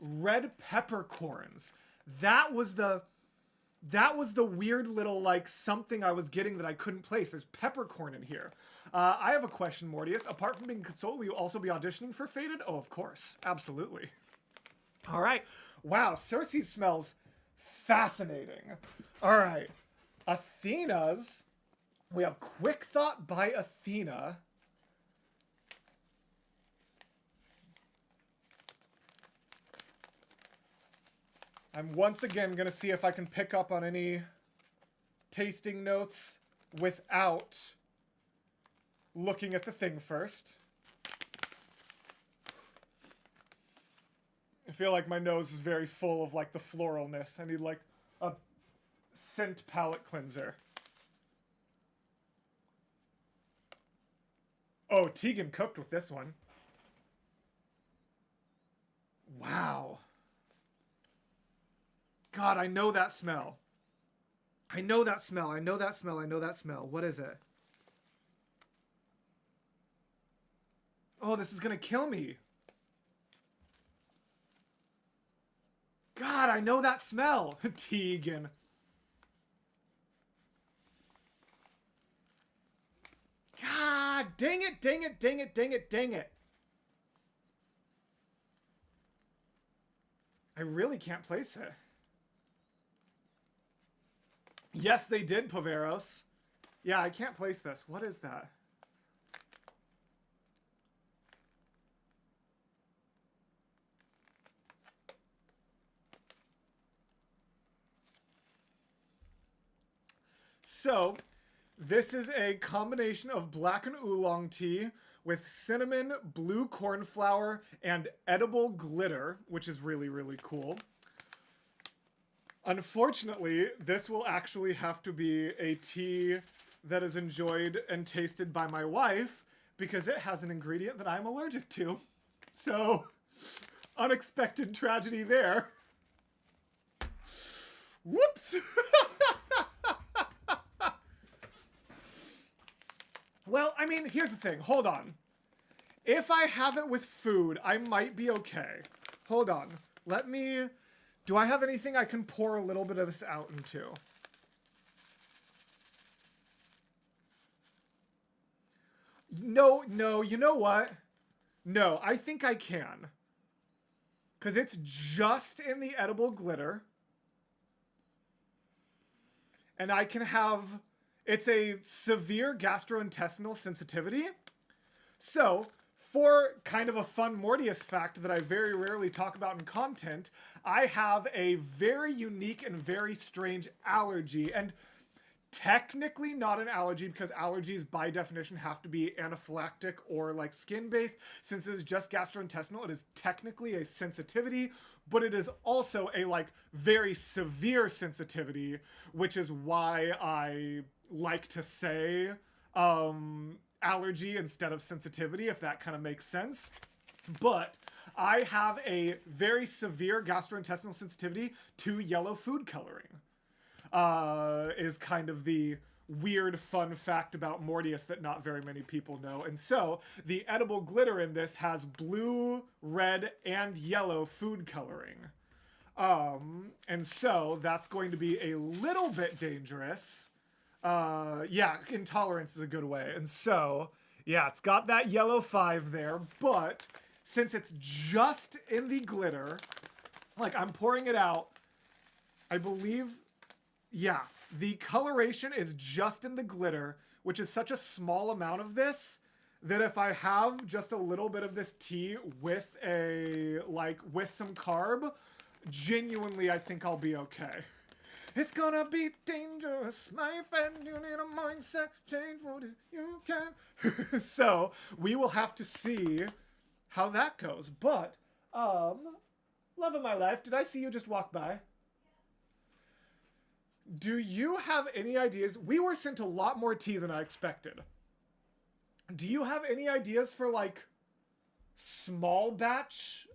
Red peppercorns. That was the weird little, like, something I was getting that I couldn't place. There's peppercorn in here. I have a question, Mortius. Apart from being consulted, will you also be auditioning for Fated? Oh, of course. Absolutely. All right. Wow, Cersei smells fascinating. All right. Athena's. We have Quick Thought by Athena. I'm once again going to see if I can pick up on any tasting notes without looking at the thing first. I feel like my nose is very full of like the floralness. I need like a scent palette cleanser. Oh, Tegan cooked with this one. Wow. God, I know that smell. I know that smell. I know that smell. I know that smell. What is it? Oh, this is gonna kill me. God, I know that smell. Tegan. God, dang it, dang it, dang it, dang it, dang it. I really can't place it. Yes, they did, Poveros. Yeah, I can't place this. What is that? So, this is a combination of black and oolong tea with cinnamon, blue cornflower, and edible glitter, which is really, really cool. Unfortunately, this will actually have to be a tea that is enjoyed and tasted by my wife because it has an ingredient that I'm allergic to. So, unexpected tragedy there. Whoops! Well, I mean, here's the thing. Hold on. If I have it with food, I might be okay. Hold on. Let me... Do I have anything I can pour a little bit of this out into? No, you know what? No, I think I can. Because it's just in the edible glitter. And I can have... It's a severe gastrointestinal sensitivity. So, for kind of a fun Mortius fact that I very rarely talk about in content, I have a very unique and very strange allergy. And technically not an allergy, because allergies by definition have to be anaphylactic or like skin-based. Since it is just gastrointestinal, it is technically a sensitivity, but it is also a like very severe sensitivity, which is why I like to say allergy instead of sensitivity, if that kind of makes sense. But I have a very severe gastrointestinal sensitivity to yellow food coloring. Is kind of the weird fun fact about Mortius that not very many people know. And so the edible glitter in this has blue, red, and yellow food coloring. And so that's going to be a little bit dangerous. Yeah, intolerance is a good way. And so, yeah, it's got that yellow 5 there, but since it's just in the glitter, like I'm pouring it out, I believe, yeah, the coloration is just in the glitter, which is such a small amount of this that if I have just a little bit of this tea with with some carb, genuinely I think I'll be okay. It's gonna be dangerous, my friend. You need a mindset change. What is you can? So we will have to see how that goes. But, love of my life, did I see you just walk by? Do you have any ideas? We were sent a lot more tea than I expected. Do you have any ideas for like small batch?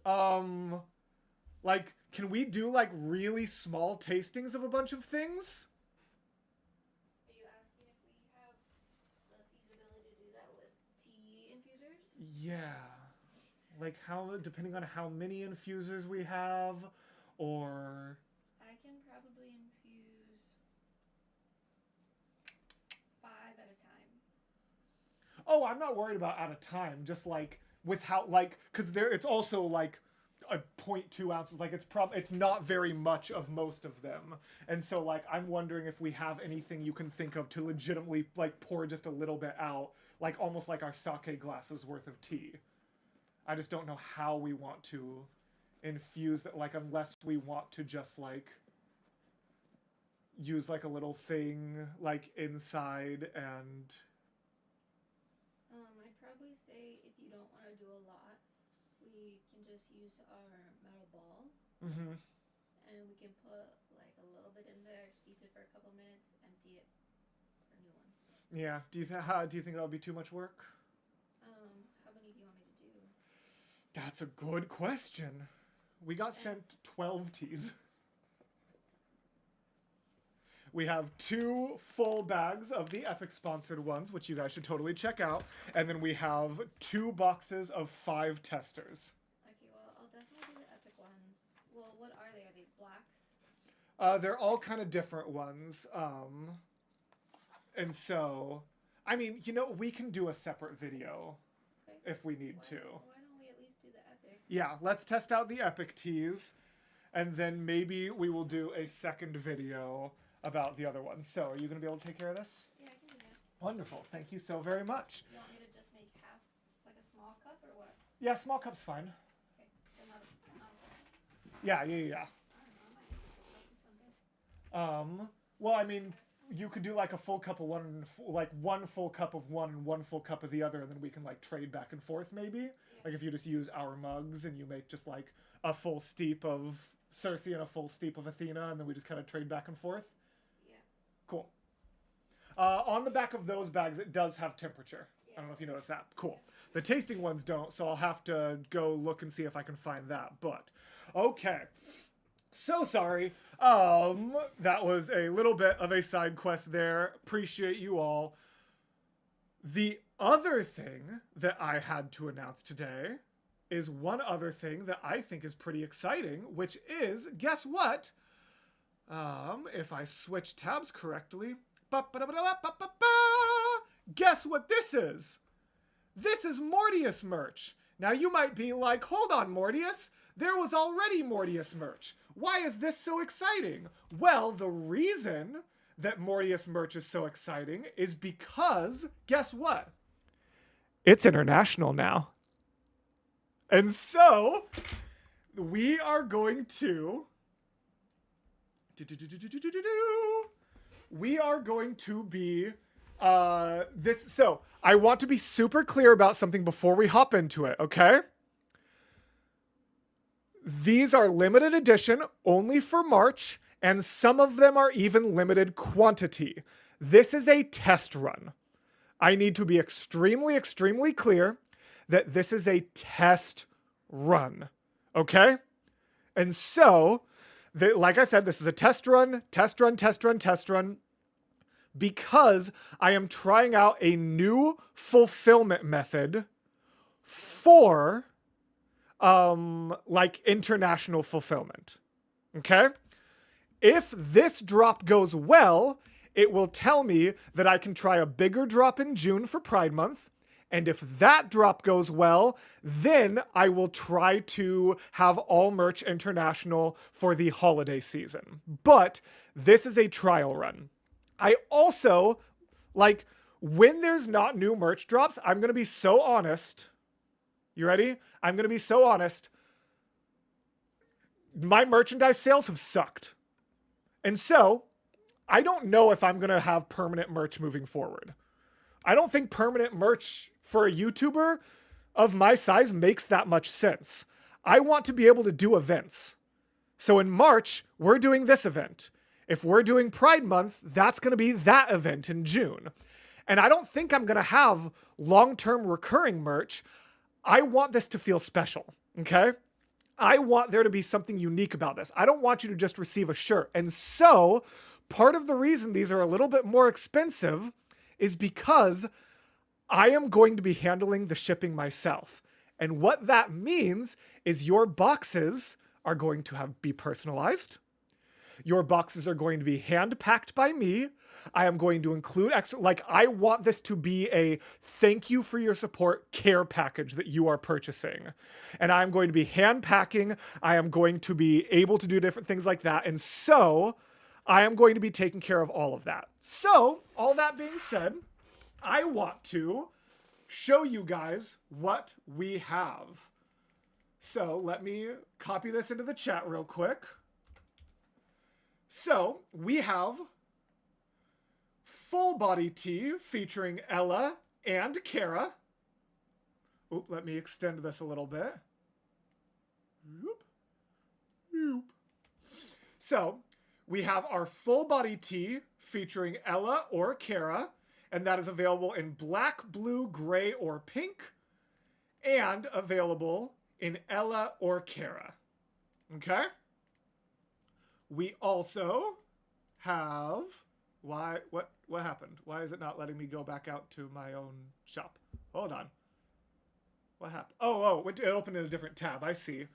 Like, can we do like really small tastings of a bunch of things? Are you asking if we have the feasibility to do that with tea infusers? Yeah. Like how, depending on how many infusers we have, or... I can probably infuse 5 at a time. Oh, I'm not worried about at a time. Just like with how, like, because there, it's also like a 0.2 ounces. Like it's not very much of most of them. And so like I'm wondering if we have anything you can think of to legitimately like pour just a little bit out, like almost like our sake glasses worth of tea. I just don't know how we want to infuse that, like unless we want to just like use like a little thing like inside and... I'd probably say if you don't want to do a lot, we can just use our metal ball. Mm-hmm. And we can put like a little bit in there, steep it for a couple minutes, empty it for a new one. Yeah. Do you think that would be too much work? How many do you want me to do? That's a good question. We got sent 12 teas. We have 2 full bags of the Epic sponsored ones, which you guys should totally check out. And then we have 2 boxes of 5 testers. Okay, well, I'll definitely do the epic ones. Well, what are they? Are they blacks? They're all kind of different ones. And so, I mean, you know, we can do a separate video if we need to. Why don't we at least do the epic? Yeah, let's test out the Epic teas. And then maybe we will do a second video about the other ones. So, are you going to be able to take care of this? Yeah, I can do that. Wonderful. Thank you so very much. You want me to just make half, like a small cup, or what? Yeah, small cup's fine. Okay, so not a Yeah. I don't know, I might need to cook something. Well, I mean, you could do like a full cup of one, like 1 full cup of one and 1 full cup of the other, and then we can like trade back and forth maybe. Yeah. Like if you just use our mugs and you make just like a full steep of Cersei and a full steep of Athena, and then we just kind of trade back and forth. Yeah. Cool. On the back of those bags, it does have temperature. Yeah. I don't know if you noticed that. Cool. The tasting ones don't, so I'll have to go look and see if I can find that. But, okay. So sorry. That was a little bit of a side quest there. Appreciate you all. The other thing that I had to announce today is one other thing that I think is pretty exciting, which is, guess what? If I switch tabs correctly, guess what this is? this is Mortius merch. Now you might be like, hold on, Mortius. There was already Mortius merch. Why is this so exciting? Well, the reason that Mortius merch is so exciting is because, guess what? It's international now. And so, we are going to... We are going to be... So, I want to be super clear about something before we hop into it, okay? These are limited edition, only for March, and some of them are even limited quantity. This is a test run. I need to be extremely, extremely clear that this is a test run, okay? And so, like I said, this is a test run, because I am trying out a new fulfillment method for, like, international fulfillment, okay? If this drop goes well, it will tell me that I can try a bigger drop in June for Pride Month. And if that drop goes well, then I will try to have all merch international for the holiday season. But this is a trial run. I also, like, when there's not new merch drops, I'm going to be so honest. You ready? I'm going to be so honest. My merchandise sales have sucked. And so, I don't know if I'm going to have permanent merch moving forward. I don't think permanent merch for a YouTuber of my size makes that much sense. I want to be able to do events. So in March, we're doing this event. If we're doing Pride Month, that's going to be that event in June. And I don't think I'm going to have long-term recurring merch. I want this to feel special, okay? I want there to be something unique about this. I don't want you to just receive a shirt. And so, part of the reason these are a little bit more expensive is because I am going to be handling the shipping myself. And what that means is your boxes are going to be personalized. Your boxes are going to be hand-packed by me. I am going to include extra, like, I want this to be a thank you for your support care package that you are purchasing. And I'm going to be hand packing. I am going to be able to do different things like that. And so I am going to be taking care of all of that. So all that being said, I want to show you guys what we have. So let me copy this into the chat real quick. So we have full body tee featuring Ella and Kara. Oop, let me extend this a little bit. Oop. Oop. So we have our full body tee featuring Ella or Kara, and that is available in black, blue, gray, or pink, and available in Ella or Kara. Okay? We also have... What happened? Why is it not letting me go back out to my own shop? Hold on. What happened? It opened in a different tab. I see.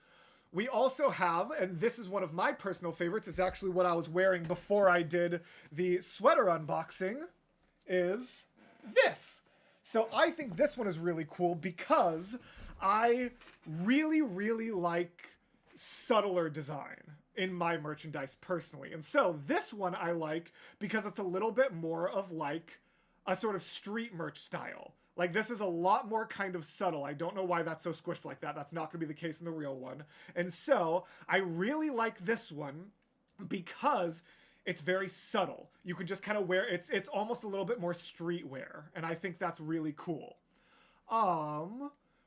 We also have, and this is one of my personal favorites, it's actually what I was wearing before I did the sweater unboxing, is this. So I think this one is really cool because I really, really like subtler design in my merchandise personally. And so this one I like because it's a little bit more of like a sort of street merch style. Like this is a lot more kind of subtle. I don't know why that's so squished like that. That's not going to be the case in the real one. And so I really like this one because it's very subtle. You can just kind of wear it's almost a little bit more streetwear, and I think that's really cool.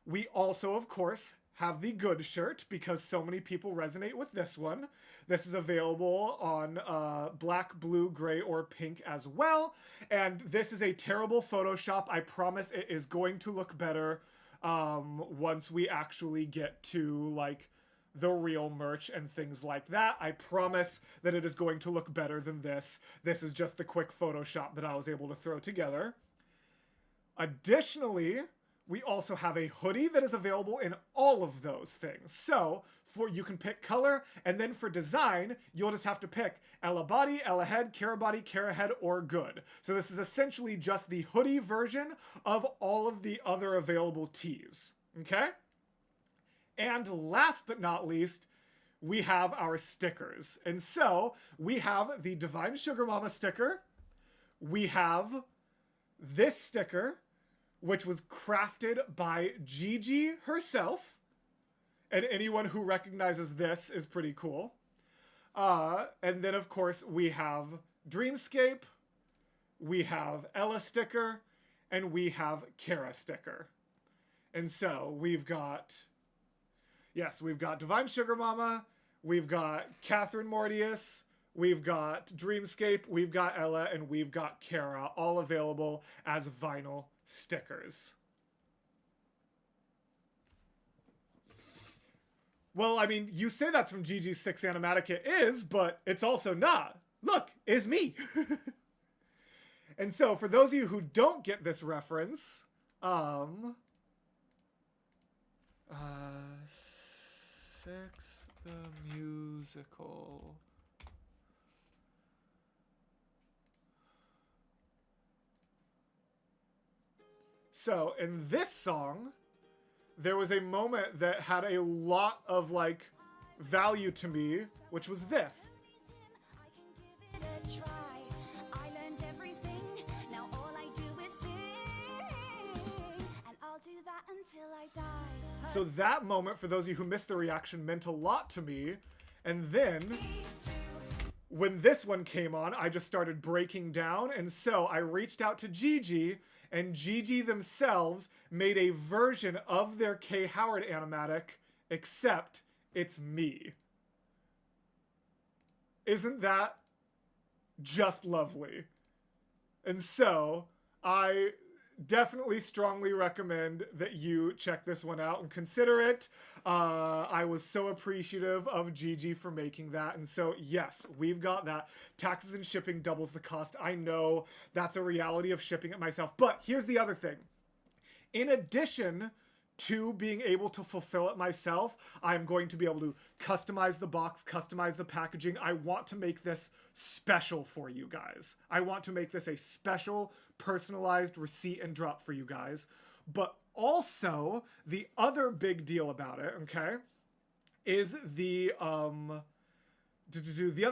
We also, of course, have the good shirt because so many people resonate with this one. This is available on black, blue, gray, or pink as well. And this is a terrible Photoshop. I promise it is going to look better once we actually get to like the real merch and things like that. I promise that it is going to look better than this. This is just the quick Photoshop that I was able to throw together. Additionally, we also have a hoodie that is available in all of those things. So you can pick color, and then for design, you'll just have to pick Ella body, Ella head, Kara body, Kara head, or good. So this is essentially just the hoodie version of all of the other available tees. Okay? And last but not least, we have our stickers. And so we have the Divine Sugar Mama sticker. We have this sticker, which was crafted by Gigi herself. And anyone who recognizes this is pretty cool. And then, of course, we have Dreamscape, we have Ella sticker, and we have Kara sticker. And so we've got, yes, we've got Divine Sugar Mama, we've got Catherine Mortius, we've got Dreamscape, we've got Ella, and we've got Kara, all available as vinyl stickers. Well, I mean, you say that's from Gigi's 6 Animatic, it is, but it's also not. Look, it's me. And so, for those of you who don't get this reference, 6 the musical. So, in this song, there was a moment that had a lot of, like, value to me, which was this. So that moment, for those of you who missed the reaction, meant a lot to me. And then, when this one came on, I just started breaking down. And so I reached out to Gigi, and Gigi themselves made a version of their K. Howard animatic, except it's me. Isn't that just lovely? And so, I definitely strongly recommend that you check this one out and consider it. I was so appreciative of Gigi for making that. And so, yes, we've got that. Taxes and shipping doubles the cost. I know that's a reality of shipping it myself. But here's the other thing. In addition to being able to fulfill it myself, I'm going to be able to customize the box, customize the packaging. I want to make this special for you guys. I want to make this a special, personalized receipt and drop for you guys. But also, the other big deal about it, okay, is the other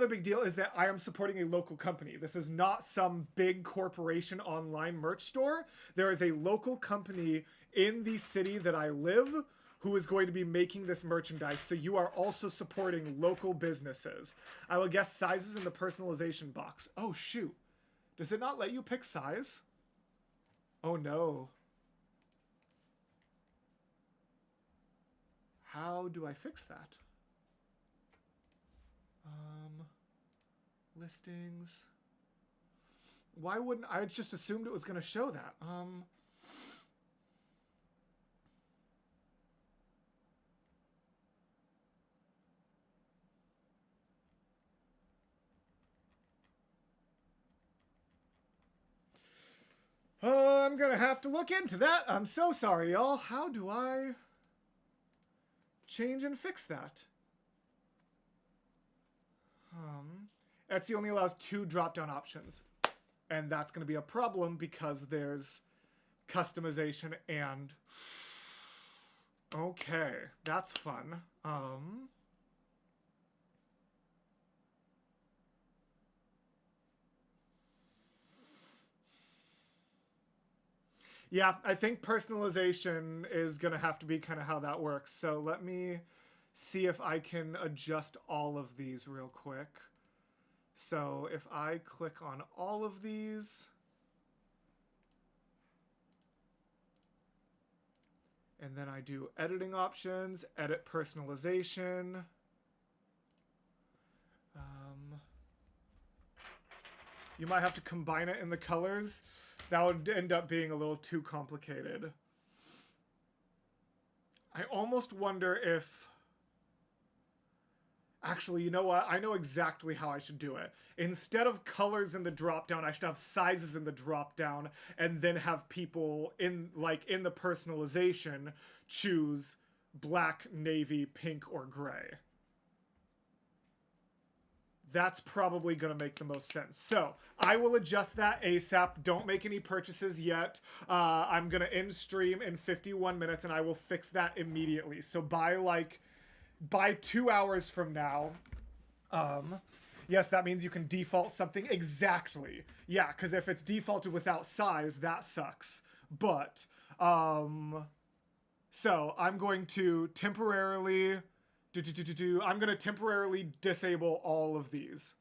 big deal is that I am supporting a local company. This is not some big corporation online merch store. There is a local company in the city that I live who is going to be making this merchandise. So you are also supporting local businesses. I will guess sizes in the personalization box. Oh, shoot. Does it not let you pick size? Oh, no. How do I fix that? Listings. Why wouldn't I just assumed it was going to show that? I'm gonna have to look into that. I'm so sorry, y'all. How do I change and fix that? Etsy only allows 2 drop-down options. And that's gonna be a problem because there's customization and... Okay, that's fun. Yeah, I think personalization is going to have to be kind of how that works. So let me see if I can adjust all of these real quick. So if I click on all of these, and then I do editing options, edit personalization. You might have to combine it in the colors. That would end up being a little too complicated. I almost wonder if... Actually, you know what? I know exactly how I should do it. Instead of colors in the drop down, I should have sizes in the drop down, and then have people in the personalization choose black, navy, pink, or gray. That's probably going to make the most sense. So I will adjust that ASAP. Don't make any purchases yet. I'm going to end stream in 51 minutes, and I will fix that immediately. So by 2 hours from now, yes, that means you can default something exactly. Yeah, because if it's defaulted without size, that sucks. But, so I'm going to temporarily... I'm going to temporarily disable all of these.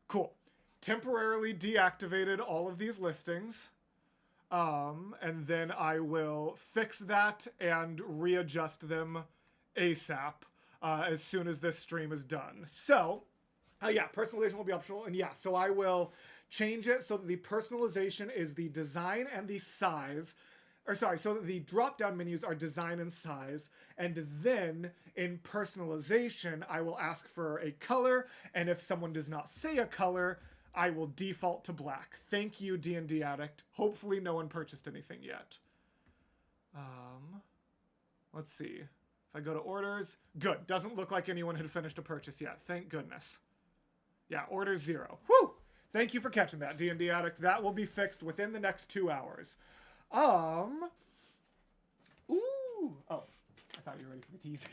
Cool. Temporarily deactivated all of these listings. And then I will fix that and readjust them ASAP as soon as this stream is done. So... yeah, personalization will be optional, and yeah, so I will change it so that the personalization is the design and the size, so that the drop-down menus are design and size, and then in personalization, I will ask for a color, and if someone does not say a color, I will default to black. Thank you, D&D Addict. Hopefully no one purchased anything yet. Let's see. If I go to orders, good. Doesn't look like anyone had finished a purchase yet. Thank goodness. Yeah, order 0. Whew! Thank you for catching that, D&D Addict. That will be fixed within the next 2 hours. Ooh! Oh, I thought you were ready for the tease.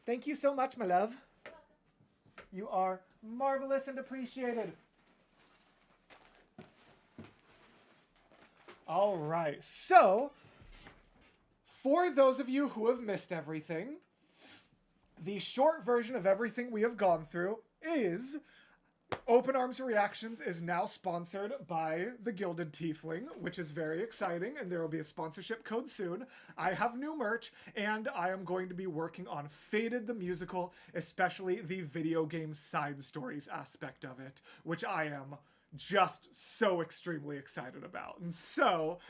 Thank you so much, my love. You are marvelous and appreciated. All right, so for those of you who have missed everything, the short version of everything we have gone through is Open Arms Reactions is now sponsored by the Gilded Teafling, which is very exciting, and there will be a sponsorship code soon. I have new merch, and I am going to be working on Faded the Musical, especially the video game side stories aspect of it, which I am just so extremely excited about. And so,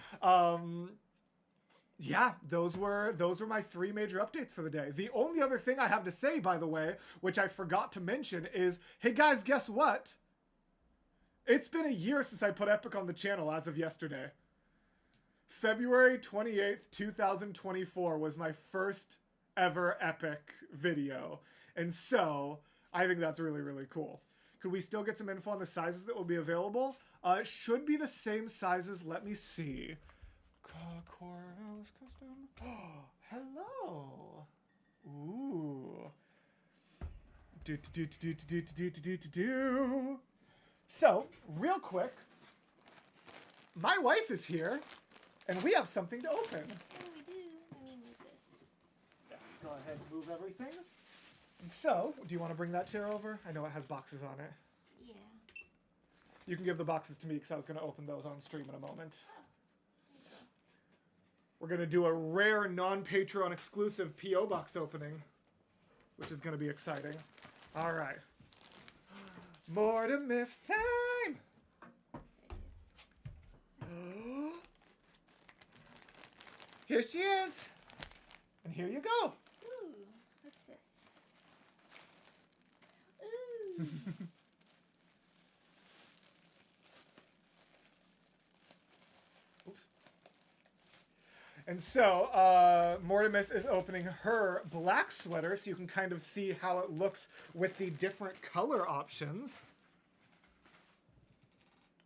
yeah, those were my 3 major updates for the day. The only other thing I have to say, by the way, which I forgot to mention, is, hey guys, guess what? It's been a year since I put Epic on the channel as of yesterday. February 28th, 2024 was my first ever Epic video. And so, I think that's really, really cool. Could we still get some info on the sizes that will be available? It should be the same sizes. Let me see. Corel's custom. Oh, hello. Ooh. So, real quick, my wife is here, and we have something to open. Oh, we do. Let me move this. Yes, go ahead and move everything. And so, do you want to bring that chair over? I know it has boxes on it. Yeah. You can give the boxes to me because I was going to open those on stream in a moment. Oh. We're going to do a rare non-Patreon exclusive P.O. box opening, which is going to be exciting. All right. More to miss time. Here she is. And here you go. Ooh, what's this? Ooh. Oops. And so, Mortimus is opening her black sweater, so you can kind of see how it looks with the different color options.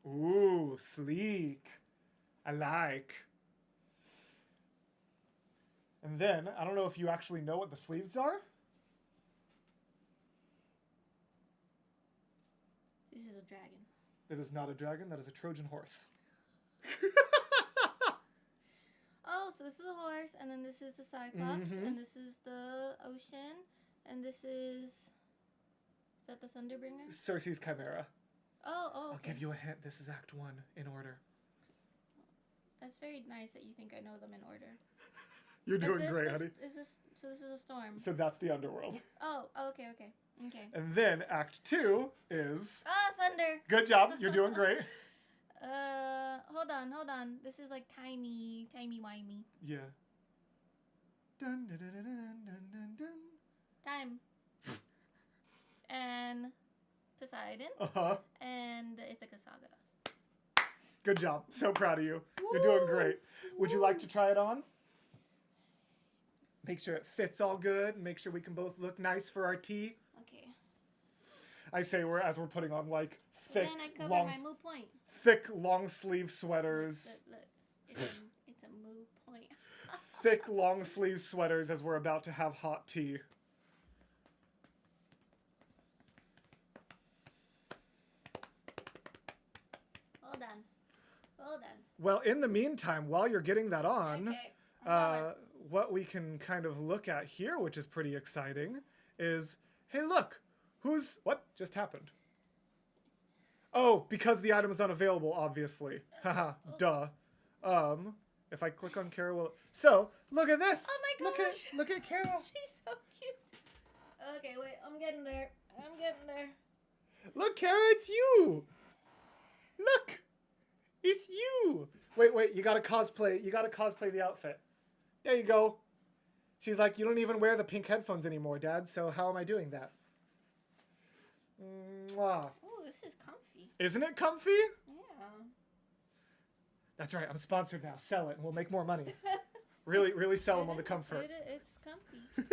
Ooh, sleek. I like. And then, I don't know if you actually know what the sleeves are. This is a dragon. It is not a dragon, that is a Trojan horse. Oh, so this is a horse, and then this is the Cyclops, and this is the ocean, and this is that the Thunderbringer? Circe's Chimera. Oh, okay. I'll give you a hint, this is Act 1 in order. That's very nice that you think I know them in order. You're doing great, honey. So this is a storm. So that's the underworld. Oh, okay. Okay. And then Act 2 is... Ah, thunder. Good job. You're doing great. Hold on. This is like timey-wimey. Yeah. Dun, dun, dun, dun, dun, dun, dun. Time. And Poseidon. Uh-huh. And the Ithaca Saga. Good job. So proud of you. You're doing great. Would you like to try it on? Make sure it fits all good. Make sure we can both look nice for our tea. Okay. I say as we're putting on like thick, Then I cover long, my mood point. thick long sleeve sweaters. Look. It's a mood point. Thick long sleeve sweaters as we're about to have hot tea. Hold on. Well, in the meantime, while you're getting that on, Okay. I'm going. what we can kind of look at here, which is pretty exciting, is, hey, look, what just happened? Oh, because the item is unavailable, obviously. Haha, duh. If I click on Carol, so look at this. Oh my gosh. Look at Carol. She's so cute. Okay, wait. I'm getting there. Look, Carol, it's you. Look, it's you. Wait, you gotta cosplay. You gotta cosplay the outfit. There you go. She's like, you don't even wear the pink headphones anymore, Dad. So how am I doing that? Mwah. Oh, this is comfy. Isn't it comfy? Yeah. That's right. I'm sponsored now. Sell it, and we'll make more money. Really sell them on the comfort. It's comfy.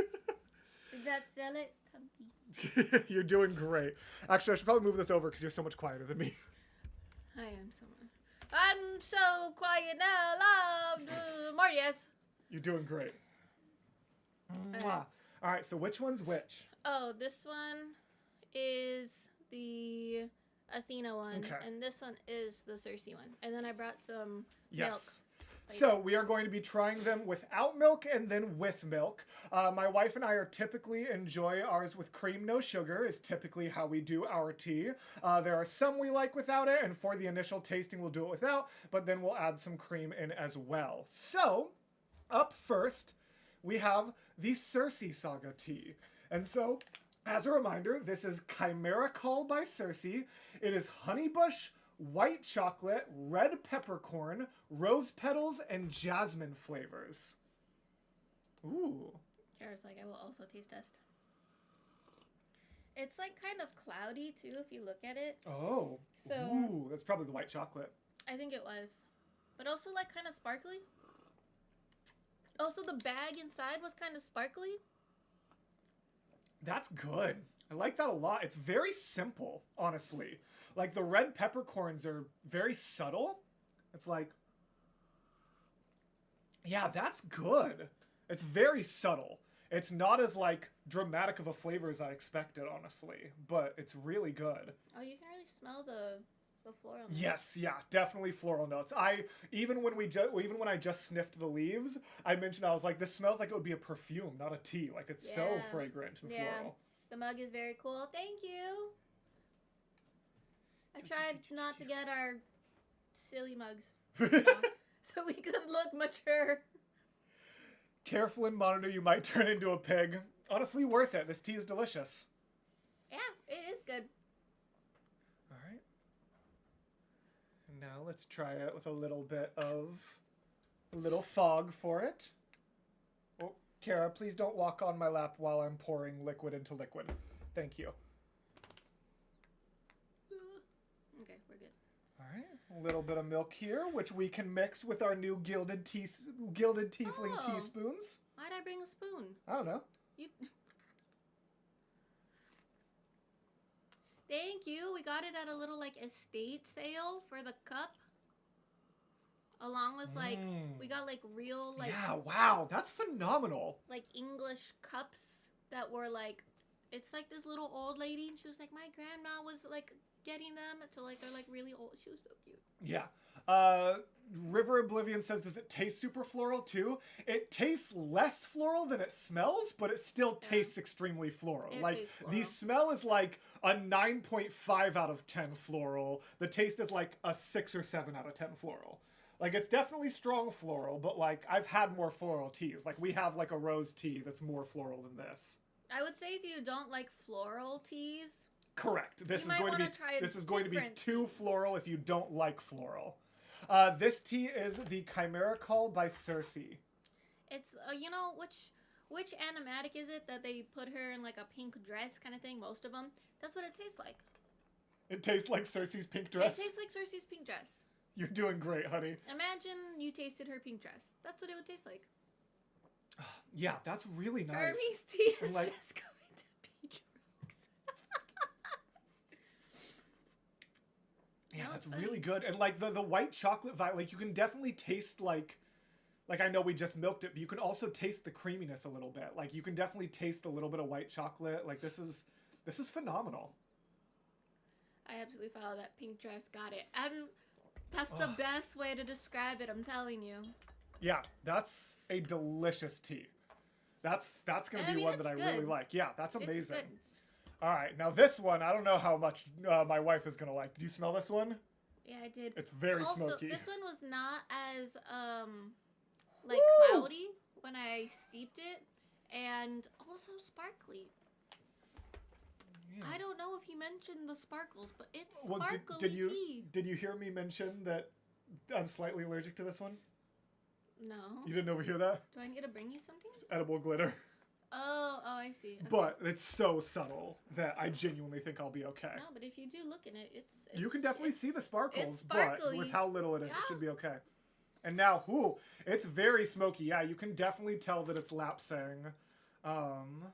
Is that sell it? Comfy. You're doing great. Actually, I should probably move this over because you're so much quieter than me. I'm so quiet now. More yes. You're doing great. Mwah. All right, so which one's which? Oh, this one is the Athena one, Okay. and this one is the Cersei one. And then I brought some Yes. milk. So we are going to be trying them without milk and then with milk. My wife and I are typically enjoy ours with cream, no sugar, is typically how we do our tea. There are some we like without it, and for the initial tasting we'll do it without, but then we'll add some cream in as well. So, up first, we have the Cersei Saga tea. And so, as a reminder, this is Chimera Call by Cersei. It is honeybush, white chocolate, red peppercorn, rose petals, and jasmine flavors. Ooh. Kara's like, I will also taste test. It's like kind of cloudy too if you look at it. Oh. So- Ooh, that's probably the white chocolate. I think it was. But also like kind of sparkly. Also the bag inside was kind of sparkly. That's good. I like that a lot. It's very simple, honestly. Like the red peppercorns are very subtle. It's like, yeah, that's good. It's very subtle. It's not as like dramatic of a flavor as I expected, honestly, but it's really good. Oh, you can really smell the floral notes. Yes, yeah, definitely floral notes. Even when I just sniffed the leaves, I mentioned I was like, this smells like it would be a perfume, not a tea. Like it's so Yeah. fragrant and Yeah. floral. The mug is very cool. Thank you. I tried not to get our silly mugs so we could look mature. Careful and monitor, you might turn into a pig. Honestly, worth it. This tea is delicious. Yeah, it is good. All right. And now let's try it with a little fog for it. Oh, Kara, please don't walk on my lap while I'm pouring liquid into liquid. Thank you. Okay, we're good. All right, a little bit of milk here, which we can mix with our new Gilded Teafling Oh. teaspoons. Why'd I bring a spoon? I don't know. You... Thank you. We got it at a little like estate sale for the cup. Along with like we got like real like Yeah, wow, that's phenomenal. like English cups that were like it's like this little old lady and she was like my grandma was like getting them so like they're like really old. She was so cute. Yeah. River Oblivion says, does it taste super floral too? It tastes less floral than it smells, but it still tastes extremely floral. It Like tastes the floral. smell is like a 9.5 out of 10 floral. The taste is like a 6 or 7 out of 10 floral. Like it's definitely strong floral, but like I've had more floral teas. Like we have like a rose tea that's more floral than this. I would say if you don't like floral teas, Correct. This You is might going to be wanna try a this is going to be different too tea. floral if you don't like floral. This tea is the Chimera Call by Cersei. it's you know which animatic is it that they put her in like a pink dress kind of thing? Most of them. That's what it tastes like. It tastes like Cersei's pink dress. It tastes like Cersei's pink dress. You're doing great, honey. Imagine you tasted her pink dress. That's what it would taste like. Yeah, that's really nice. Hermes tea is Like- just going to be drugs. Yeah, No, that's it's really funny. good. And like the white chocolate vibe, like you can definitely taste like I know we just milked it, but you can also taste the creaminess a little bit. Like you can definitely taste a little bit of white chocolate. Like this is phenomenal. I absolutely follow that pink dress. Got it. That's the Ugh. best way to describe it. I'm telling you. Yeah, that's a delicious tea. That's gonna I be mean, one that it's I really good. like. Yeah, that's It's amazing. good. All right, now this one, I don't know how much my wife is gonna like. Do you smell this one? Yeah, I did. It's very Also, smoky. this one was not as like Woo! cloudy when I steeped it, and also sparkly. Yeah. I don't know if he mentioned the sparkles, but it's Well, sparkly did you tea. did you hear me mention that I'm slightly allergic to this one? No. You didn't overhear that? Do I need to bring you something? It's edible glitter. Oh, I see. Okay. But it's so subtle that I genuinely think I'll be okay. No, but if you do look in it, it's You can definitely see the sparkles, it's but sparkly. with how little it is, it Yeah. should be okay. And now, ooh, it's very smoky. Yeah, you can definitely tell that it's lapsang. Well,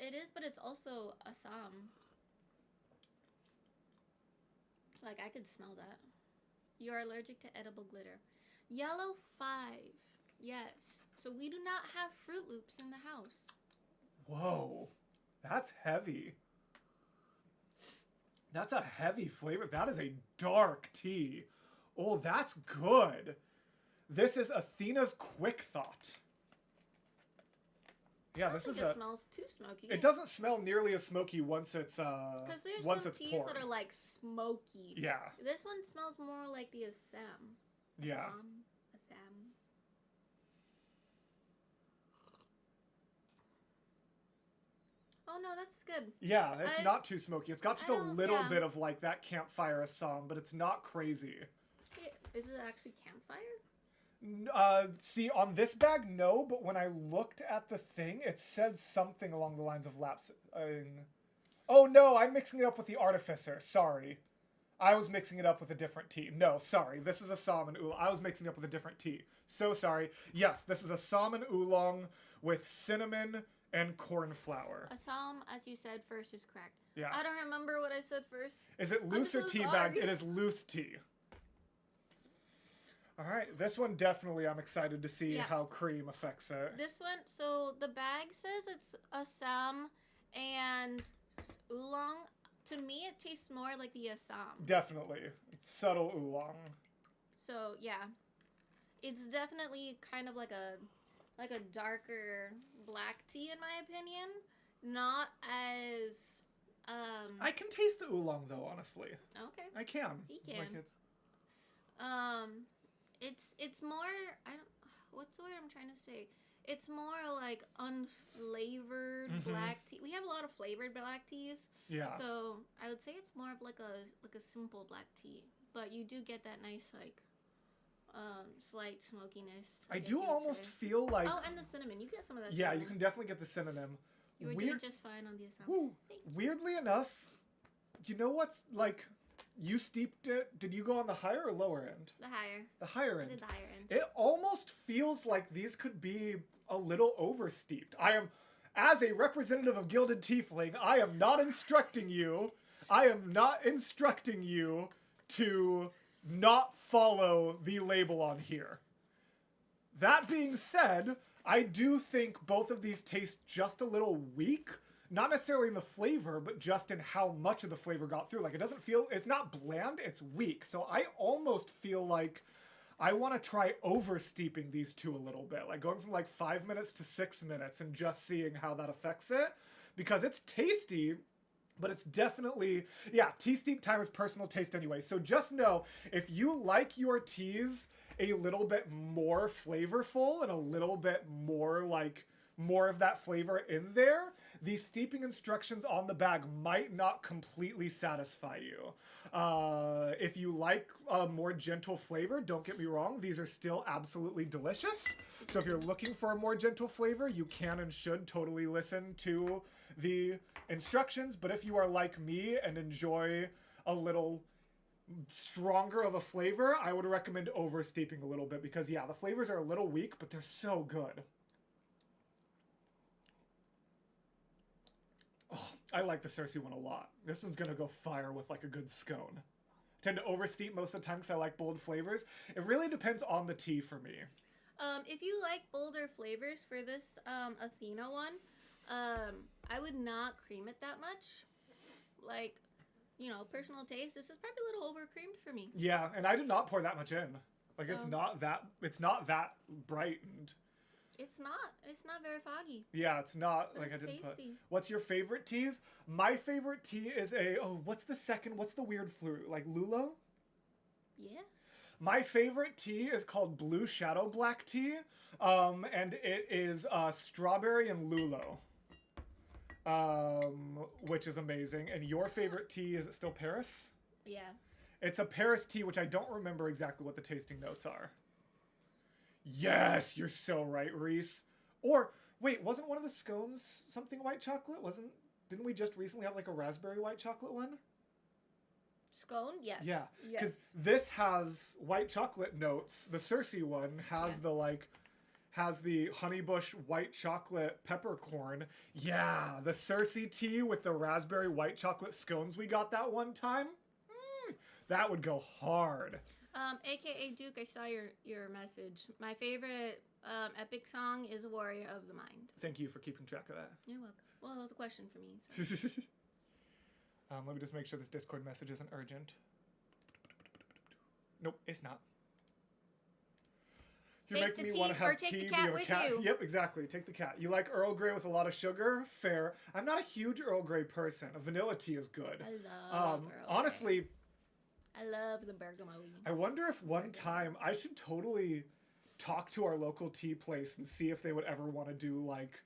it is, but it's also Assam. Like, I could smell that. You are allergic to edible glitter. Yellow 5. Yes. So we do not have Fruit Loops in the house. Whoa, that's heavy. That's a heavy flavor. That is a dark tea. Oh, that's good. This is Athena's Quick Thought. Yeah, I don't this think is it a. smells too smoky. It doesn't smell nearly as smoky once it's Because there's once some it's teas poured. that are like smoky. Yeah, This one smells more like the Assam. yeah. Assam. Oh no, that's good. Yeah, it's I- not too smoky. It's got just I a don't- little yeah. bit of like that campfire Assam, but it's not crazy. Is it actually campfire? See, on this bag, no, but when I looked at the thing, it said something along the lines of laps. Oh no, I'm mixing it up with the Artificer. Sorry. I was mixing it up with a different tea. No, sorry. This is Assam and oolong. I was mixing it up with a different tea. So sorry. Yes, this is Assam and oolong with cinnamon and corn flour. Assam, as you said first, is correct. Yeah. I don't remember what I said first. Is it loose so or tea sorry. bagged? It is loose tea. All right, this one definitely I'm excited to see Yeah. how cream affects it. This one, so the bag says it's Assam and oolong. To me, it tastes more like the Assam. Definitely. It's subtle oolong. So yeah, it's definitely kind of like a darker black tea in my opinion. Not as I can taste the oolong though, honestly. okay. I can. He can. Like It's more what's the word I'm trying to say? It's more like unflavored Mhm. black tea. We have a lot of flavored black teas. yeah. So I would say it's more of like a simple black tea. But you do get that nice like slight smokiness. I guess do you would almost say. feel like Oh, and the cinnamon. You get some of that yeah, cinnamon. you can definitely get the cinnamon. You were doing just fine on the Assam. Woo. Thank you. Weirdly enough, you know what's like you steeped it, did you go on the higher or lower end? The higher. The higher I end. did the higher end. It almost feels like these could be a little over steeped. I am, as a representative of Gilded Teafling, I am not instructing you. I am not instructing you to not follow the label on here. That being said, I do think both of these taste just a little weak. Not necessarily in the flavor, but just in how much of the flavor got through. Like, it doesn't feel, it's not bland, it's weak. So I almost feel like I want to try over steeping these two a little bit. Like, going from like 5 minutes to 6 minutes and just seeing how that affects it. Because it's tasty, but it's definitely, yeah, tea steep time is personal taste anyway. So just know, if you like your teas a little bit more flavorful and a little bit more like more of that flavor in there, the steeping instructions on the bag might not completely satisfy you. If you like a more gentle flavor, don't get me wrong, these are still absolutely delicious. So if you're looking for a more gentle flavor, you can and should totally listen to the instructions. But if you are like me and enjoy a little stronger of a flavor, I would recommend over steeping a little bit because, yeah, the flavors are a little weak, but they're so good. Oh, I like the Cersei one a lot. This one's gonna go fire with like a good scone. I tend to oversteep most of the time because I like bold flavors. It really depends on the tea for me. If you like bolder flavors for this Athena one, I would not cream it that much. Like, you know, personal taste, this is probably a little over creamed for me. Yeah, and I did not pour that much in. Like, So- it's not that brightened. It's not very foggy. Yeah, it's not But like I it's didn't put. tasty. What's your favorite teas? My favorite tea is what's the weird fruit? Like lulo? Yeah. My favorite tea is called Blue Shadow Black Tea. And it is strawberry and lulo. Which is amazing. And your favorite tea, is it still Paris? Yeah. It's a Paris tea, which I don't remember exactly what the tasting notes are. Yes, you're so right, Reese. Or, wait, wasn't one of the scones something white chocolate? Didn't we just recently have like a raspberry white chocolate one? Scone? Yes. Yeah, because Yes. this has white chocolate notes. The Cersei one has the honeybush white chocolate peppercorn. Yeah, the Cersei tea with the raspberry white chocolate scones we got that one time. That would go hard. AKA Duke, I saw your message. My favorite epic song is Warrior of the Mind. Thank you for keeping track of that. You're welcome. Well, it was a question for me. So. Let me just make sure this Discord message isn't urgent. Nope, it's not. You're Take making the me want to tea or have take the tea. cat Be a with cat. you. Yep, exactly. Take the cat. You like Earl Grey with a lot of sugar? Fair. I'm not a huge Earl Grey person. A vanilla tea is good. I love Earl Grey. Honestly, I love the bergamot. I wonder if one time I should totally talk to our local tea place and see if they would ever want to do like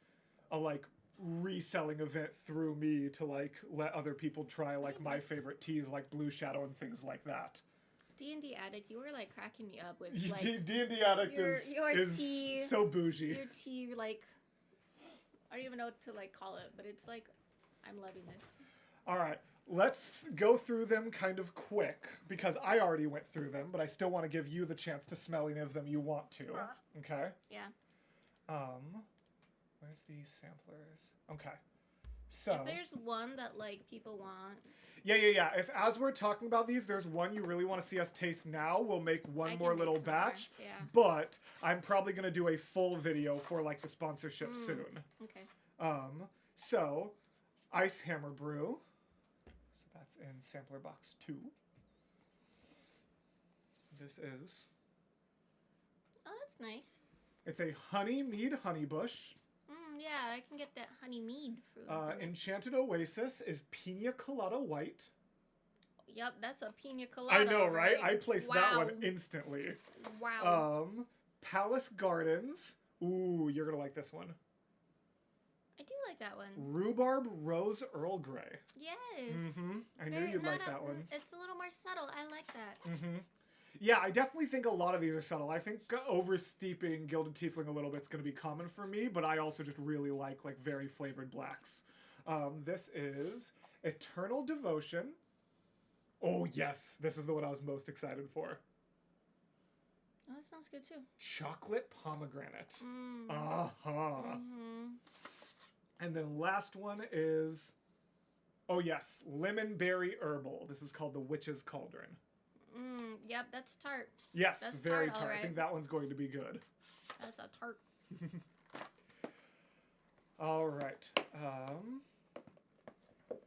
a reselling event through me to like let other people try like my favorite teas like Blue Shadow and things like that. D&D Addict, you were like cracking me up with like D&D Addict your is tea- so bougie. your tea, like I don't even know what to like call it, but it's like I'm loving this. All right, let's go through them kind of quick because I already went through them, but I still want to give you the chance to smell any of them you want to. Okay. Yeah. Where's the samplers? Okay. So. If there's one that like people want, Yeah. If as we're talking about these, there's one you really want to see us taste now, we'll make one I can more make little some more, batch. yeah. But I'm probably gonna do a full video for like the sponsorship soon. okay. So Ice Hammer Brew. So that's in sampler box 2. This is. Oh, that's nice. It's a honey mead honey bush. Yeah, I can get that honey mead fruit. from it. Enchanted Oasis is Pina Colada White. Yep, that's a pina colada. I know, right? I placed that Wow. one instantly. Wow. Palace Gardens. Ooh, you're gonna like this one. I do like that one. Rhubarb Rose Earl Grey. Yes. I knew you'd like that one. It's a little more subtle. I like that. Yeah, I definitely think a lot of these are subtle. I think oversteeping Gilded Teafling a little bit is going to be common for me, but I also just really like very flavored blacks. This is Eternal Devotion. Oh, yes. This is the one I was most excited for. Oh, it smells good too. Chocolate Pomegranate. Mm. And then last one is, oh yes, Lemon Berry Herbal. This is called the Witch's Cauldron. Yep, that's tart. Yes, That's very tart, tart. I alright. think that one's going to be good. That's a tart. All right. Do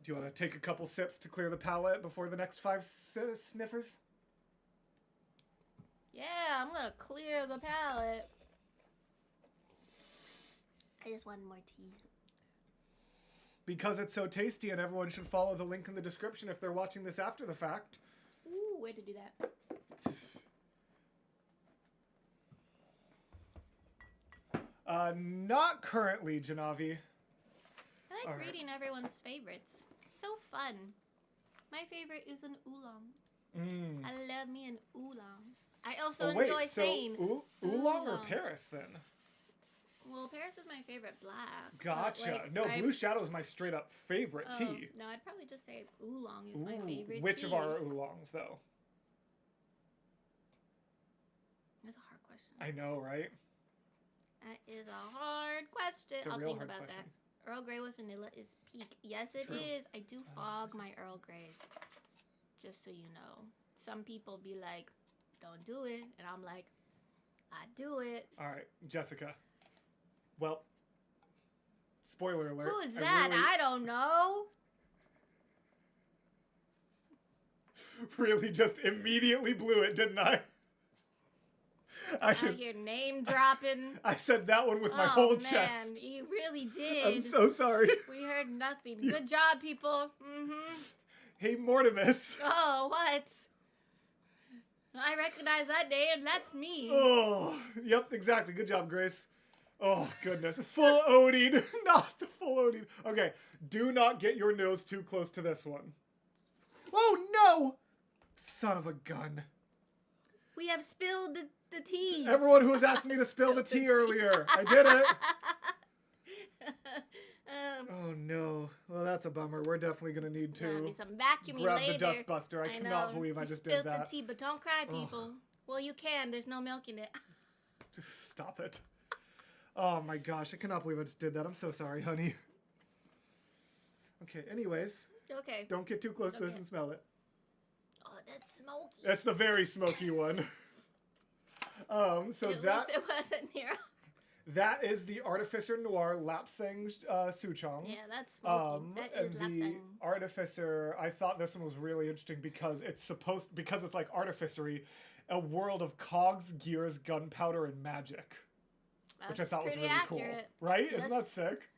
you want to take a couple sips to clear the palate before the next 5 sniffers? Yeah, I'm gonna clear the palate. I just want more tea. Because it's so tasty and everyone should follow the link in the description if they're watching this after the fact. Ooh, way to do that. Not currently, Janavi. I like All right. reading everyone's favorites. So fun. My favorite is an oolong. Mm. I love me an oolong. I also Oh, wait, enjoy so saying oolong or oolong. Paris then? Well, Paris is my favorite black. but, Gotcha. like, No, Blue Shadow is my straight up favorite tea. No, I'd probably just say oolong is my Ooh, favorite which tea. of our oolongs though? That's a hard question. I know, right? That is a hard question. It's a I'll real think hard about question. that. Earl Grey with vanilla is peak. Yes, it True. is. I do fog my Earl Greys. Just so you know. Some people be like, don't do it. And I'm like, I do it. All right, Jessica. Well, spoiler alert. Who is that? I don't know. Really just immediately blew it, didn't I? Out here name dropping. I said that one with my Oh, whole man, chest. you really did. I'm so sorry. We heard nothing. Good job, people. Mm-hmm. Hey, Mortimus. Oh, what? I recognize that name. That's me. Oh, yep, exactly. Good job, Grace. Oh, goodness. Full Odin. Not the full Odin. Okay, do not get your nose too close to this one. Oh, no! Son of a gun. We have spilled the tea. Everyone who was asking me to spill the tea earlier. I did it. Oh, no. Well, that's a bummer. We're definitely going to need Gonna to be some vacuuming grab later. the dustbuster. I cannot know. believe I You just did spilled that. the tea, but don't cry, people. Well, you can. There's no milk in it. Stop it. Oh my gosh, I cannot believe I just did that. I'm so sorry, honey. Okay, anyways, Okay. don't get too close to this Okay. and smell it. Oh, that's smoky. That's the very smoky one. So At that least it wasn't near. that is the Artificer Noir Lapsang Suchong. Yeah, that's smoky. That is And the lapsang. Artificer, I thought this one was really interesting because it's because it's like artificery, a world of cogs, gears, gunpowder, and magic. Which I That's thought was pretty really accurate. cool. Right? Isn't that Yes. sick?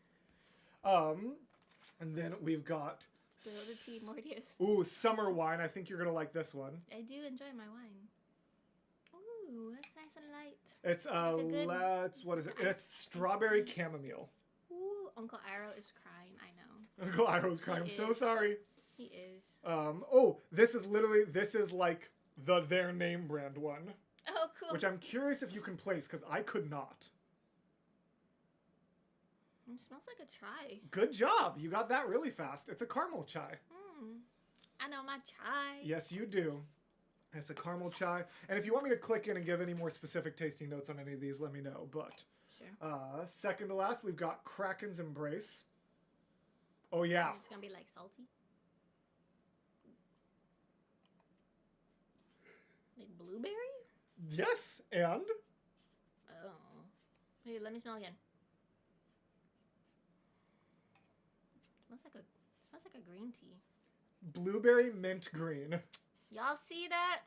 And then we've got Spill the tea, Mortius. ooh, summer wine. I think you're gonna like this one. I do enjoy my wine. Ooh, that's nice and light. It's Like a good what is it? iced It's strawberry tea. chamomile. Ooh, Uncle Iroh is crying. I know. Uncle Iroh's crying. I'm He so is. sorry. He is. Oh, this is like their name brand one, Oh, cool. which I'm curious if you can place because I could not. It smells like a chai. Good job. You got that really fast. It's a caramel chai. I know my chai. Yes, you do. It's a caramel chai. And if you want me to click in and give any more specific tasting notes on any of these, let me know. But Sure. second to last, we've got Kraken's Embrace. Oh, yeah. Is this gonna be like salty? Like blueberry? Yes, and Oh. Wait, let me smell again. Smells like a green tea. blueberry mint green. Y'all see that?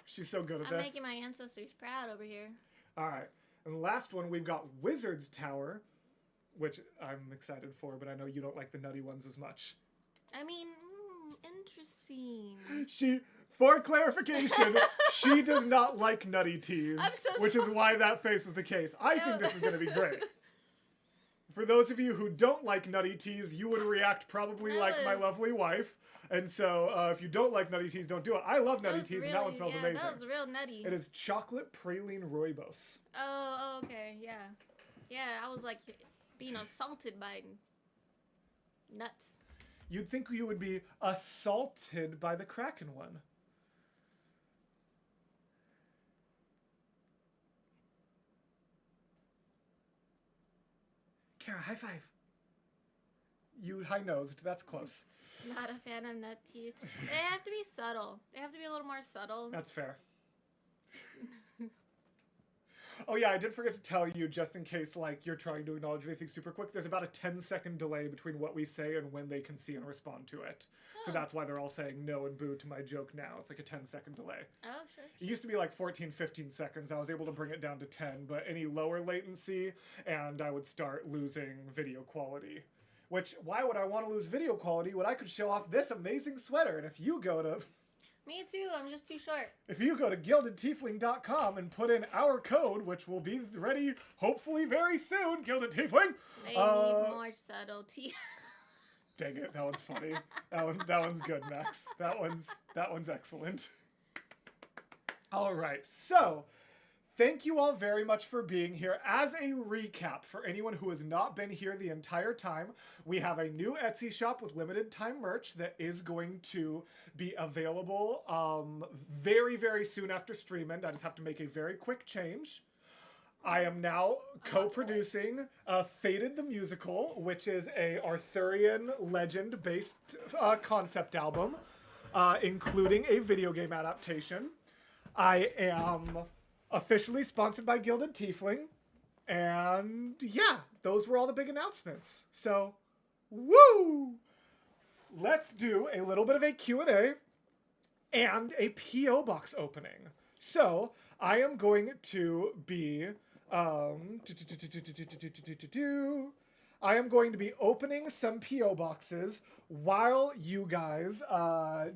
She's so good at I'm this. making my ancestors proud over here. All right. And the last one, we've got Wizard's Tower, which I'm excited for, but I know you don't like the nutty ones as much. I mean, interesting. For clarification, she does not like nutty teas, I'm so which is sorry. why that face is the case. I think this is going to be great. For those of you who don't like nutty teas, you would react probably That like my was- lovely wife. And so if you don't like nutty teas, don't do it. I love nutty was teas, and that one smells amazing. That was real nutty. It is chocolate praline rooibos. Oh, okay, yeah. Yeah, I was like being assaulted by nuts. You'd think you would be assaulted by the Kraken one. Kara, high five. You high-nosed. That's close. Not a fan of nut tea. They have to be subtle. They have to be a little more subtle. That's fair. Oh yeah, I did forget to tell you, just in case like you're trying to acknowledge anything super quick, there's about a 10-second delay between what we say and when they can see and respond to it. So Oh. that's why they're all saying no and boo to my joke now. It's like a 10-second delay. Oh, sure. It used to be like 14, 15 seconds. I was able to bring it down to 10, but any lower latency and I would start losing video quality. Which, why would I want to lose video quality when I could show off this amazing sweater? And if you go to... Me too. I'm just too short. If you go to gildedteafling.com and put in our code, which will be ready hopefully very soon, Gilded Teafling. I need more subtlety. Dang it, that one's funny. That one's good, Max. That one's excellent. All right, so thank you all very much for being here. As a recap, for anyone who has not been here the entire time, we have a new Etsy shop with limited time merch that is going to be available very, very soon after stream end. I just have to make a very quick change. I am now co-producing Fated the Musical, which is a Arthurian legend-based concept album, including a video game adaptation. I am officially sponsored by Gilded Teafling, and yeah, those were all the big announcements. So, woo! Let's do a little bit of a Q&A and a P.O. box opening. So, I am going to be I am going to be opening some P.O. boxes while you guys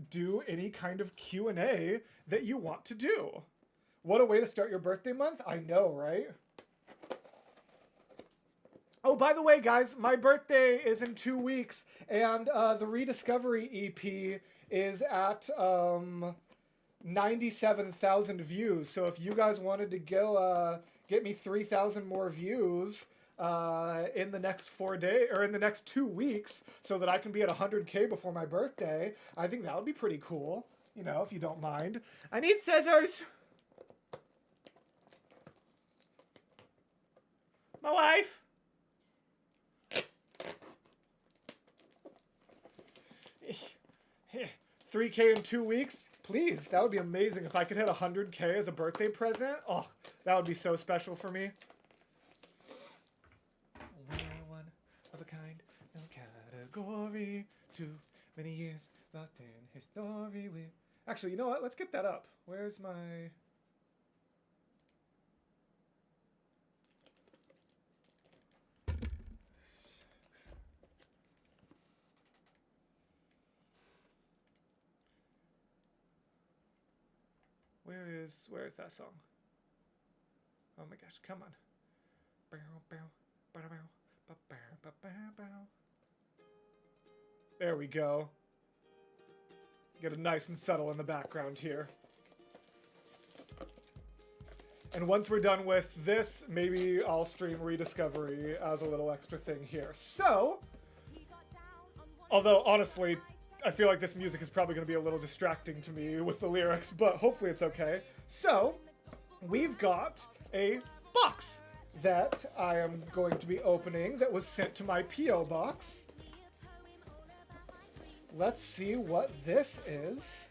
do any kind of Q&A that you want to do. What a way to start your birthday month. I know, right? Oh, by the way, guys, my birthday is in 2 weeks, and the Rediscovery EP is at 97,000 views. So if you guys wanted to go get me 3,000 more views in the next 4 days, or in the next 2 weeks, so that I can be at 100K before my birthday, I think that would be pretty cool. You know, if you don't mind. I need scissors. My wife. 3K in 2 weeks? Please, that would be amazing. If I could hit 100K as a birthday present, oh, that would be so special for me. One of a kind, no category. Too many years lost in history with... Actually, you know what? Let's get that up. Where's my... Where is that song? Oh my gosh, come on. There we go. Get it nice and subtle in the background here. And once we're done with this, maybe I'll stream Rediscovery as a little extra thing here. So, although honestly, I feel like this music is probably going to be a little distracting to me with the lyrics, but hopefully it's okay. So, we've got a box that I am going to be opening that was sent to my P.O. box. Let's see what this is.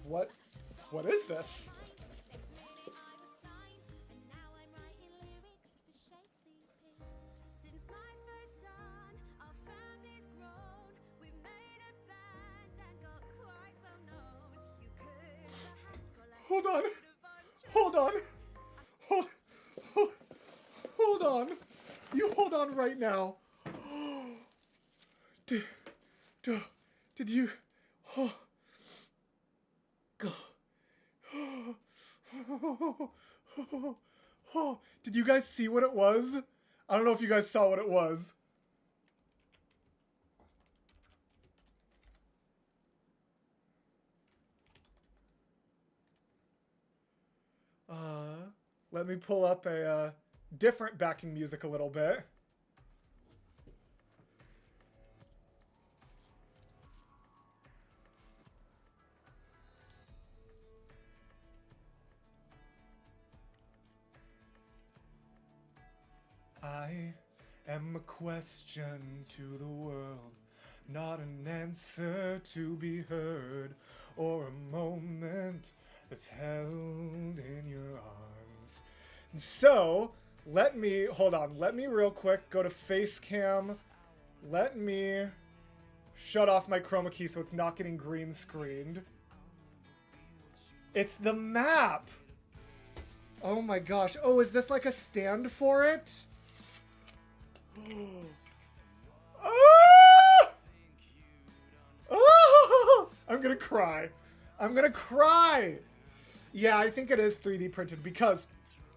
What is this? Hold on. You hold on right now. Did you... Oh. Oh. Did you guys see what it was? I don't know if you guys saw what it was. Let me pull up a different backing music a little bit. I am a question to the world, not an answer to be heard, or a moment that's held in your arms. And so, let me real quick go to face cam. Let me shut off my chroma key so it's not getting green screened. It's the map! Oh my gosh. Oh, is this like a stand for it? Oh! Oh! I'm gonna cry. I'm gonna cry! Yeah, I think it is 3D printed because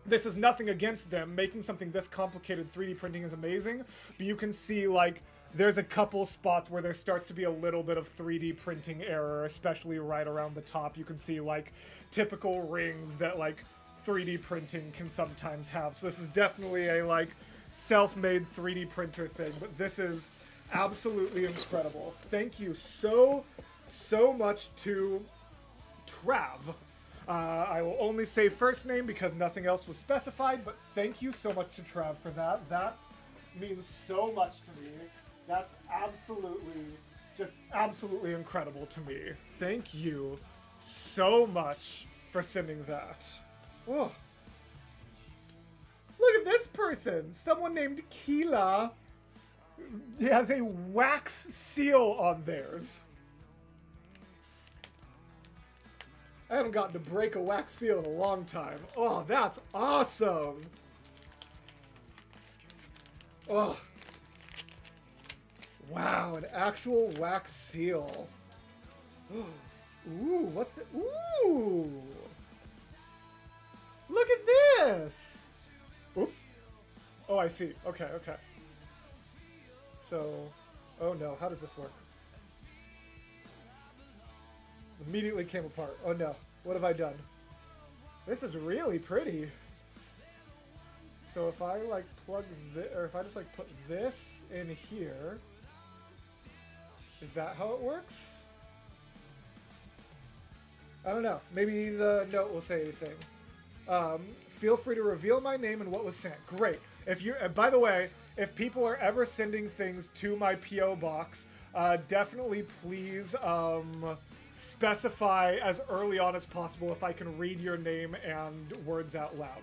this is nothing against them. Making something this complicated 3D printing is amazing, but you can see, like, there's a couple spots where there starts to be a little bit of 3D printing error, especially right around the top. You can see, like, typical rings that, like, 3D printing can sometimes have. So this is definitely a, like, self-made 3D printer thing, but this is absolutely incredible. Thank you so much to Trav. I will only say first name because nothing else was specified, but thank you so much to Trav for that. That means so much to me. That's absolutely incredible to me. Thank you so much for sending that. Oh. Look at this person! Someone named Keela has a wax seal on theirs. I haven't gotten to break a wax seal in a long time. Oh, that's awesome! Oh. Wow, an actual wax seal. Ooh, what's the... Ooh! Look at this! Oops. Oh, I see. Okay, okay. So... Oh no, how does this work? Immediately came apart. Oh no, what have I done? This is really pretty. So if I like plug this, or if I just like put this in here, is that how it works? I don't know. Maybe the note will say anything. Feel free to reveal my name and what was sent. Great. If you, by the way, if people are ever sending things to my PO box, definitely please specify as early on as possible if I can read your name and words out loud.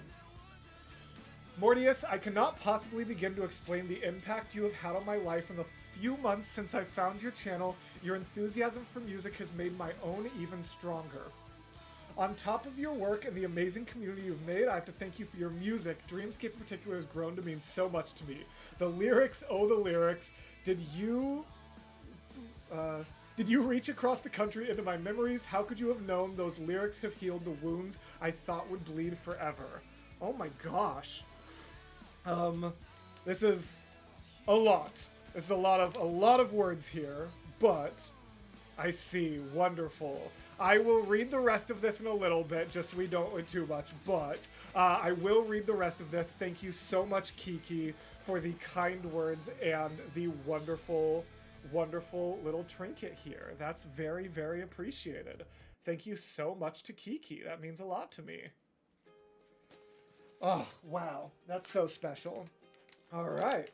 Mortius, I cannot possibly begin to explain the impact you have had on my life in the few months since I found your channel. Your enthusiasm for music has made my own even stronger. On top of your work and the amazing community you've made, I have to thank you for your music. Dreamscape in particular has grown to mean so much to me. The lyrics, oh the lyrics. Did you reach across the country into my memories? How could you have known those lyrics have healed the wounds I thought would bleed forever? Oh my gosh. This is a lot. This is a lot of words here, but I see. Wonderful. I will read the rest of this in a little bit, just so we don't win too much, but I will read the rest of this. Thank you so much, Kiki, for the kind words and the wonderful little trinket here. That's very, very appreciated. Thank you so much to Kiki. That means a lot to me. Oh, wow. That's so special. All right.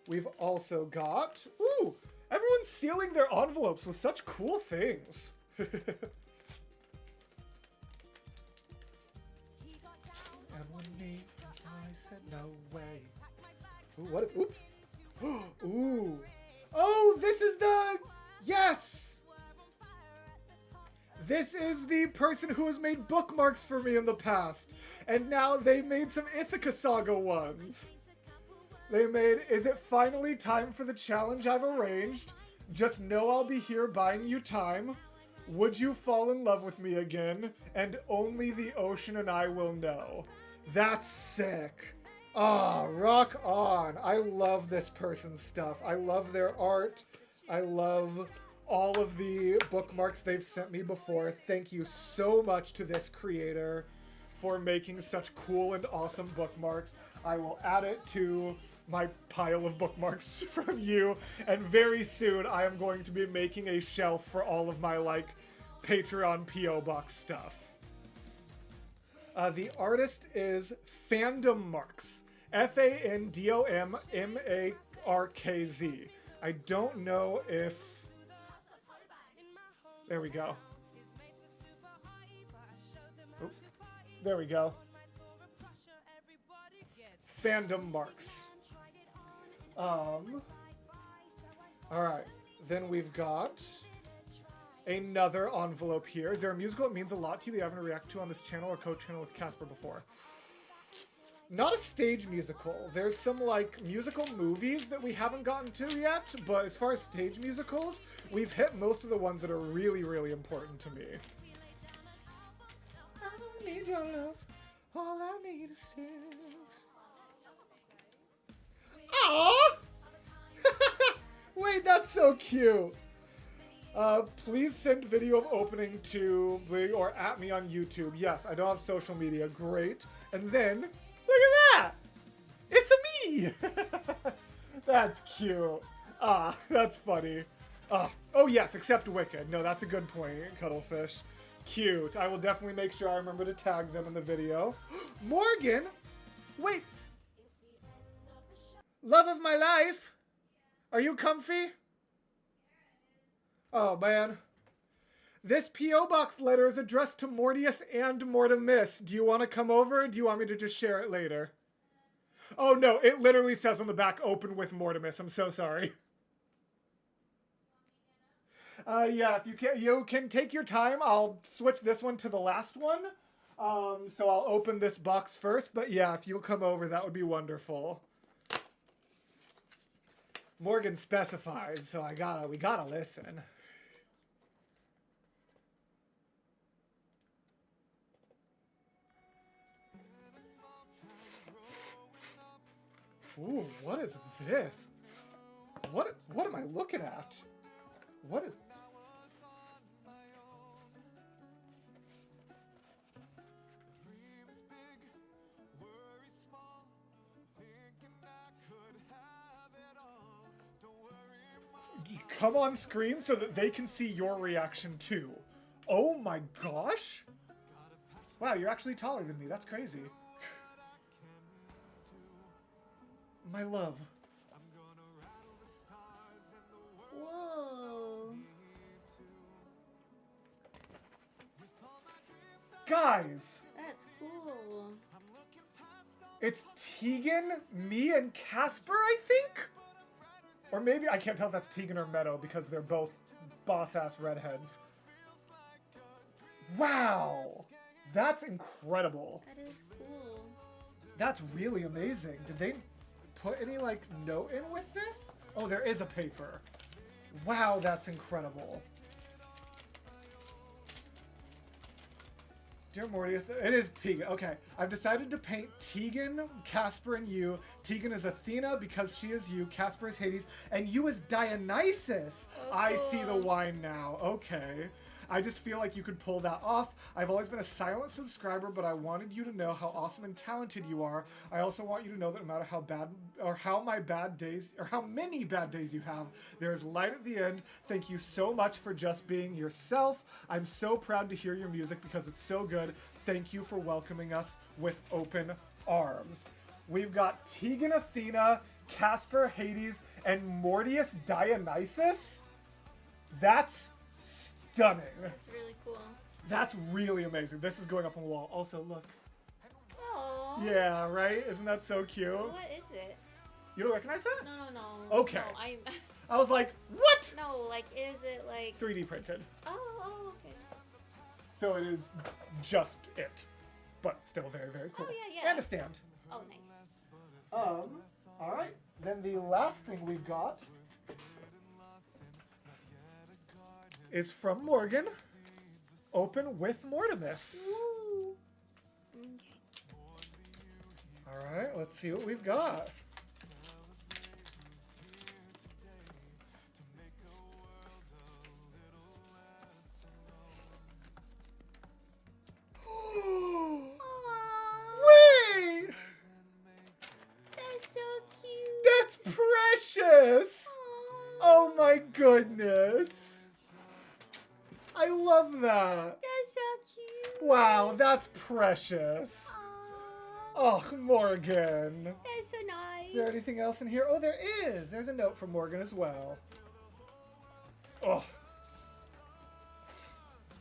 We've also got... Ooh! Everyone's sealing their envelopes with such cool things. And when I said no way. Ooh, what is... Oop! Ooh! Oh, this is the... Yes! This is the person who has made bookmarks for me in the past. And now they made some Ithaca Saga ones. They made, is it finally time for the challenge I've arranged? Just know I'll be here buying you time. Would you fall in love with me again? And only the ocean and I will know. That's sick. Ah, rock on. I love this person's stuff. I love their art. I love all of the bookmarks they've sent me before. Thank you so much to this creator for making such cool and awesome bookmarks. I will add it to my pile of bookmarks from you, and very soon I am going to be making a shelf for all of my, like, Patreon P.O. Box stuff. The artist is Fandom Marks. Fandommarkz. I don't know if... There we go. Oops. There we go. Fandom Marks. Alright. Then we've got another envelope here. Is there a musical that means a lot to you that you haven't reacted to on this channel or co-channel with Casper before? not a stage musical. There's some like musical movies that we haven't gotten to yet, but as far as stage musicals, we've hit most of the ones that are really, really important to me. I don't need your love. All I need is sex. Aww! Wait, that's so cute. Please send video of opening to me or at me on YouTube. Yes, I don't have social media. Great. And then, look at that! It's a me! That's cute. Ah, that's funny. Oh yes, except Wicked. No, that's a good point, Cuttlefish. Cute. I will definitely make sure I remember to tag them in the video. Morgan! Wait! Love of my life! Are you comfy? Oh, man. This P.O. Box letter is addressed to Mortius and Mortimus. Do you want to come over, or do you want me to just share it later? Oh, no. It literally says on the back, open with Mortimus. I'm so sorry. Yeah, if you can take your time. I'll switch this one to the last one. So I'll open this box first. But yeah, if you'll come over, that would be wonderful. Morgan specified, so we gotta listen. Ooh, what is this? What am I looking at? What is... Come on screen so that they can see your reaction too. Oh my gosh! Wow, you're actually taller than me. That's crazy. My love. Whoa. Guys! That's cool. It's Tegan, me, and Casper, I think? Or maybe, I can't tell if that's Tegan or Meadow because they're both boss-ass redheads. Wow! That's incredible. That is cool. That's really amazing. Did they put any, like, note in with this? Oh, there is a paper. Wow, that's incredible. Dear Mortius, it is Tegan. Okay, I've decided to paint Tegan, Casper, and you. Tegan is Athena because she is you. Casper is Hades, and you is Dionysus. Oh, I see the cool. wine now. Okay. I just feel like you could pull that off. I've always been a silent subscriber, but I wanted you to know how awesome and talented you are. I also want you to know that no matter how bad or how many bad days you have, there is light at the end. Thank you so much for just being yourself. I'm so proud to hear your music because it's so good. Thank you for welcoming us with open arms. We've got Tegan Athena, Casper Hades, and Mortius Dionysus. That's stunning. That's really cool. That's really amazing. This is going up on the wall. Also, look. Oh. Yeah, right? Isn't that so cute? What is it? You don't recognize that? No. Okay. No, I was like, what? No, like, is it like... 3D printed. Oh, okay. So it is just it. But still very, very cool. Oh, yeah. And a stand. Oh, nice. Alright. Then the last thing we've got is from Morgan. Open with Mortimus. Ooh. Okay. Alright, let's see what we've got. Wait! That's so cute. That's precious! Oh my goodness! I love that! That's so cute. Wow, that's precious! Oh, Morgan! That's so nice. Is there anything else in here? Oh, there is! There's a note from Morgan as well. Oh.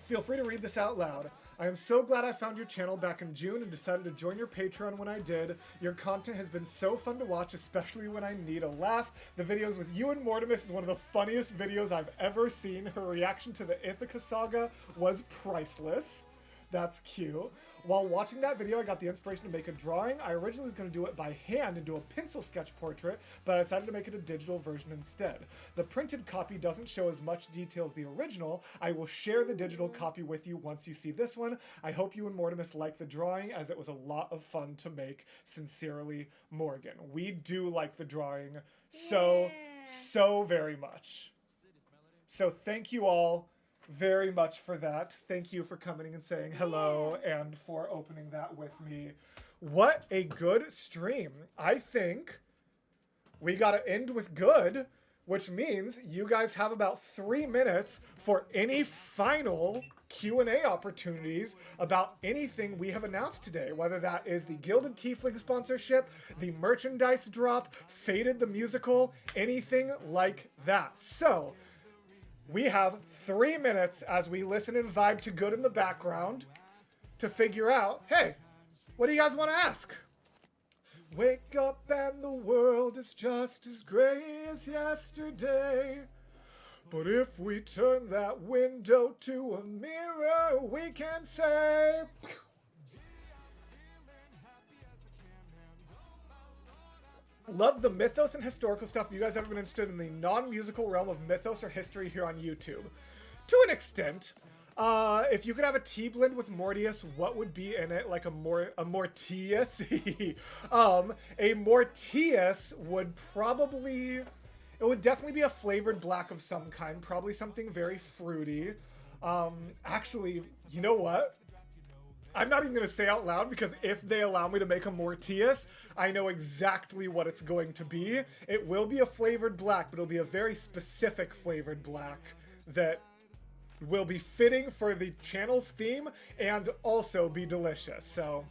Feel free to read this out loud. I am so glad I found your channel back in June and decided to join your Patreon when I did. Your content has been so fun to watch, especially when I need a laugh. The videos with you and Mortimus is one of the funniest videos I've ever seen. Her reaction to the Ithaca saga was priceless. That's cute. While watching that video, I got the inspiration to make a drawing. I originally was going to do it by hand and do a pencil sketch portrait, but I decided to make it a digital version instead. The printed copy doesn't show as much detail as the original. I will share the digital copy with you once you see this one. I hope you and Mortimus like the drawing, as it was a lot of fun to make. Sincerely, Morgan. We do like the drawing so very much. So thank you all very much for that. Thank you for coming and saying hello and for opening that with me. What a good stream. I think we gotta end with good, which means you guys have about 3 minutes for any final Q&A opportunities about anything we have announced today, whether that is the Gilded Teafling sponsorship, the merchandise drop, Faded the musical, anything like that. So we have 3 minutes as we listen and vibe to good in the background to figure out, hey, what do you guys want to ask? Wake up and the world is just as gray as yesterday. But if we turn that window to a mirror, we can say... Love the mythos and historical stuff. You guys ever been interested in the non-musical realm of mythos or history here on YouTube? To an extent. If you could have a tea blend with Mortius, what would be in it? Like a Mortius? A Mortius would probably... It would definitely be a flavored black of some kind. Probably something very fruity. Actually, you know what? I'm not even going to say out loud, because if they allow me to make a Mortius, I know exactly what it's going to be. It will be a flavored black, but it'll be a very specific flavored black that will be fitting for the channel's theme and also be delicious. So,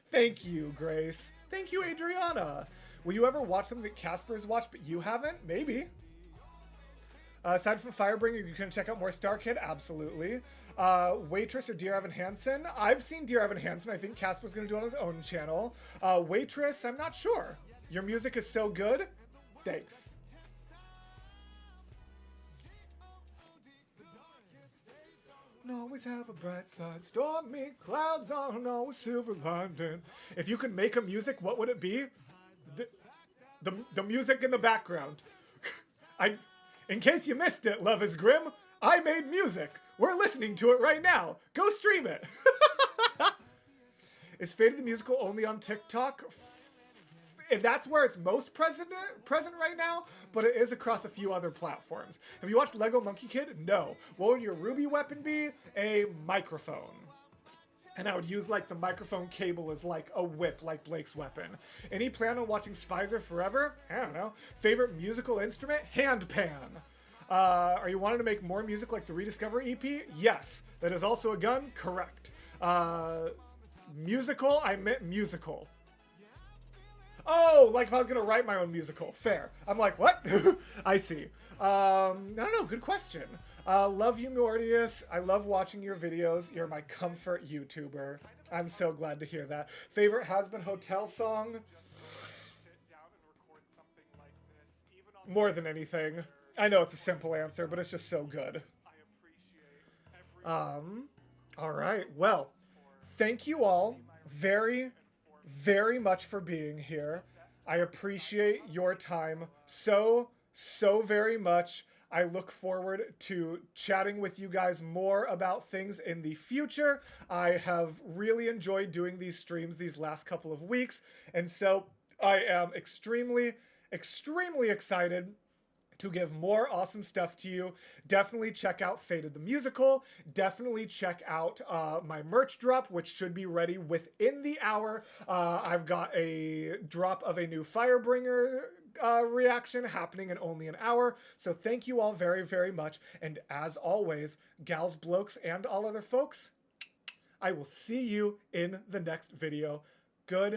thank you, Grace. Thank you, Adriana. Will you ever watch something that Casper's watched but you haven't? Maybe. Aside from Firebringer, you can check out more Star Kid. Absolutely. Waitress or Dear Evan Hansen? I've seen Dear Evan Hansen. I think Casper's going to do it on his own channel. Waitress, I'm not sure. Your music is so good. Thanks. Always have a bright side. Stormy clouds on always silver lining. If you could make a music, what would it be? The music in the background. In case you missed it, Love is Grim, I made music. We're listening to it right now. Go stream it. Is Faded the Musical only on TikTok? If that's where it's most present right now, but it is across a few other platforms. Have you watched Lego Monkey Kid? No. What would your Ruby weapon be? A microphone. And I would use like the microphone cable as like a whip, like Blake's weapon. Any plan on watching Spicer forever? I don't know. Favorite musical instrument? Handpan. Are you wanting to make more music like the Rediscover EP? Yes. That is also a gun? Correct. Musical? I meant musical. Oh, like if I was going to write my own musical. Fair. I'm like, what? I see. I don't know. Good question. Love you, Mortius. I love watching your videos. You're my comfort YouTuber. I'm so glad to hear that. Favorite Has-Been Hotel song? More than anything. I know it's a simple answer, but it's just so good. All right. Well, thank you all very, very much for being here. I appreciate your time so very much. I look forward to chatting with you guys more about things in the future. I have really enjoyed doing these streams these last couple of weeks, and so I am extremely excited to give more awesome stuff to you. Definitely check out Faded the Musical. Definitely check out my merch drop, which should be ready within the hour. I've got a drop of a new Firebringer reaction happening in only an hour. So thank you all very, very much. And as always, gals, blokes, and all other folks, I will see you in the next video. Good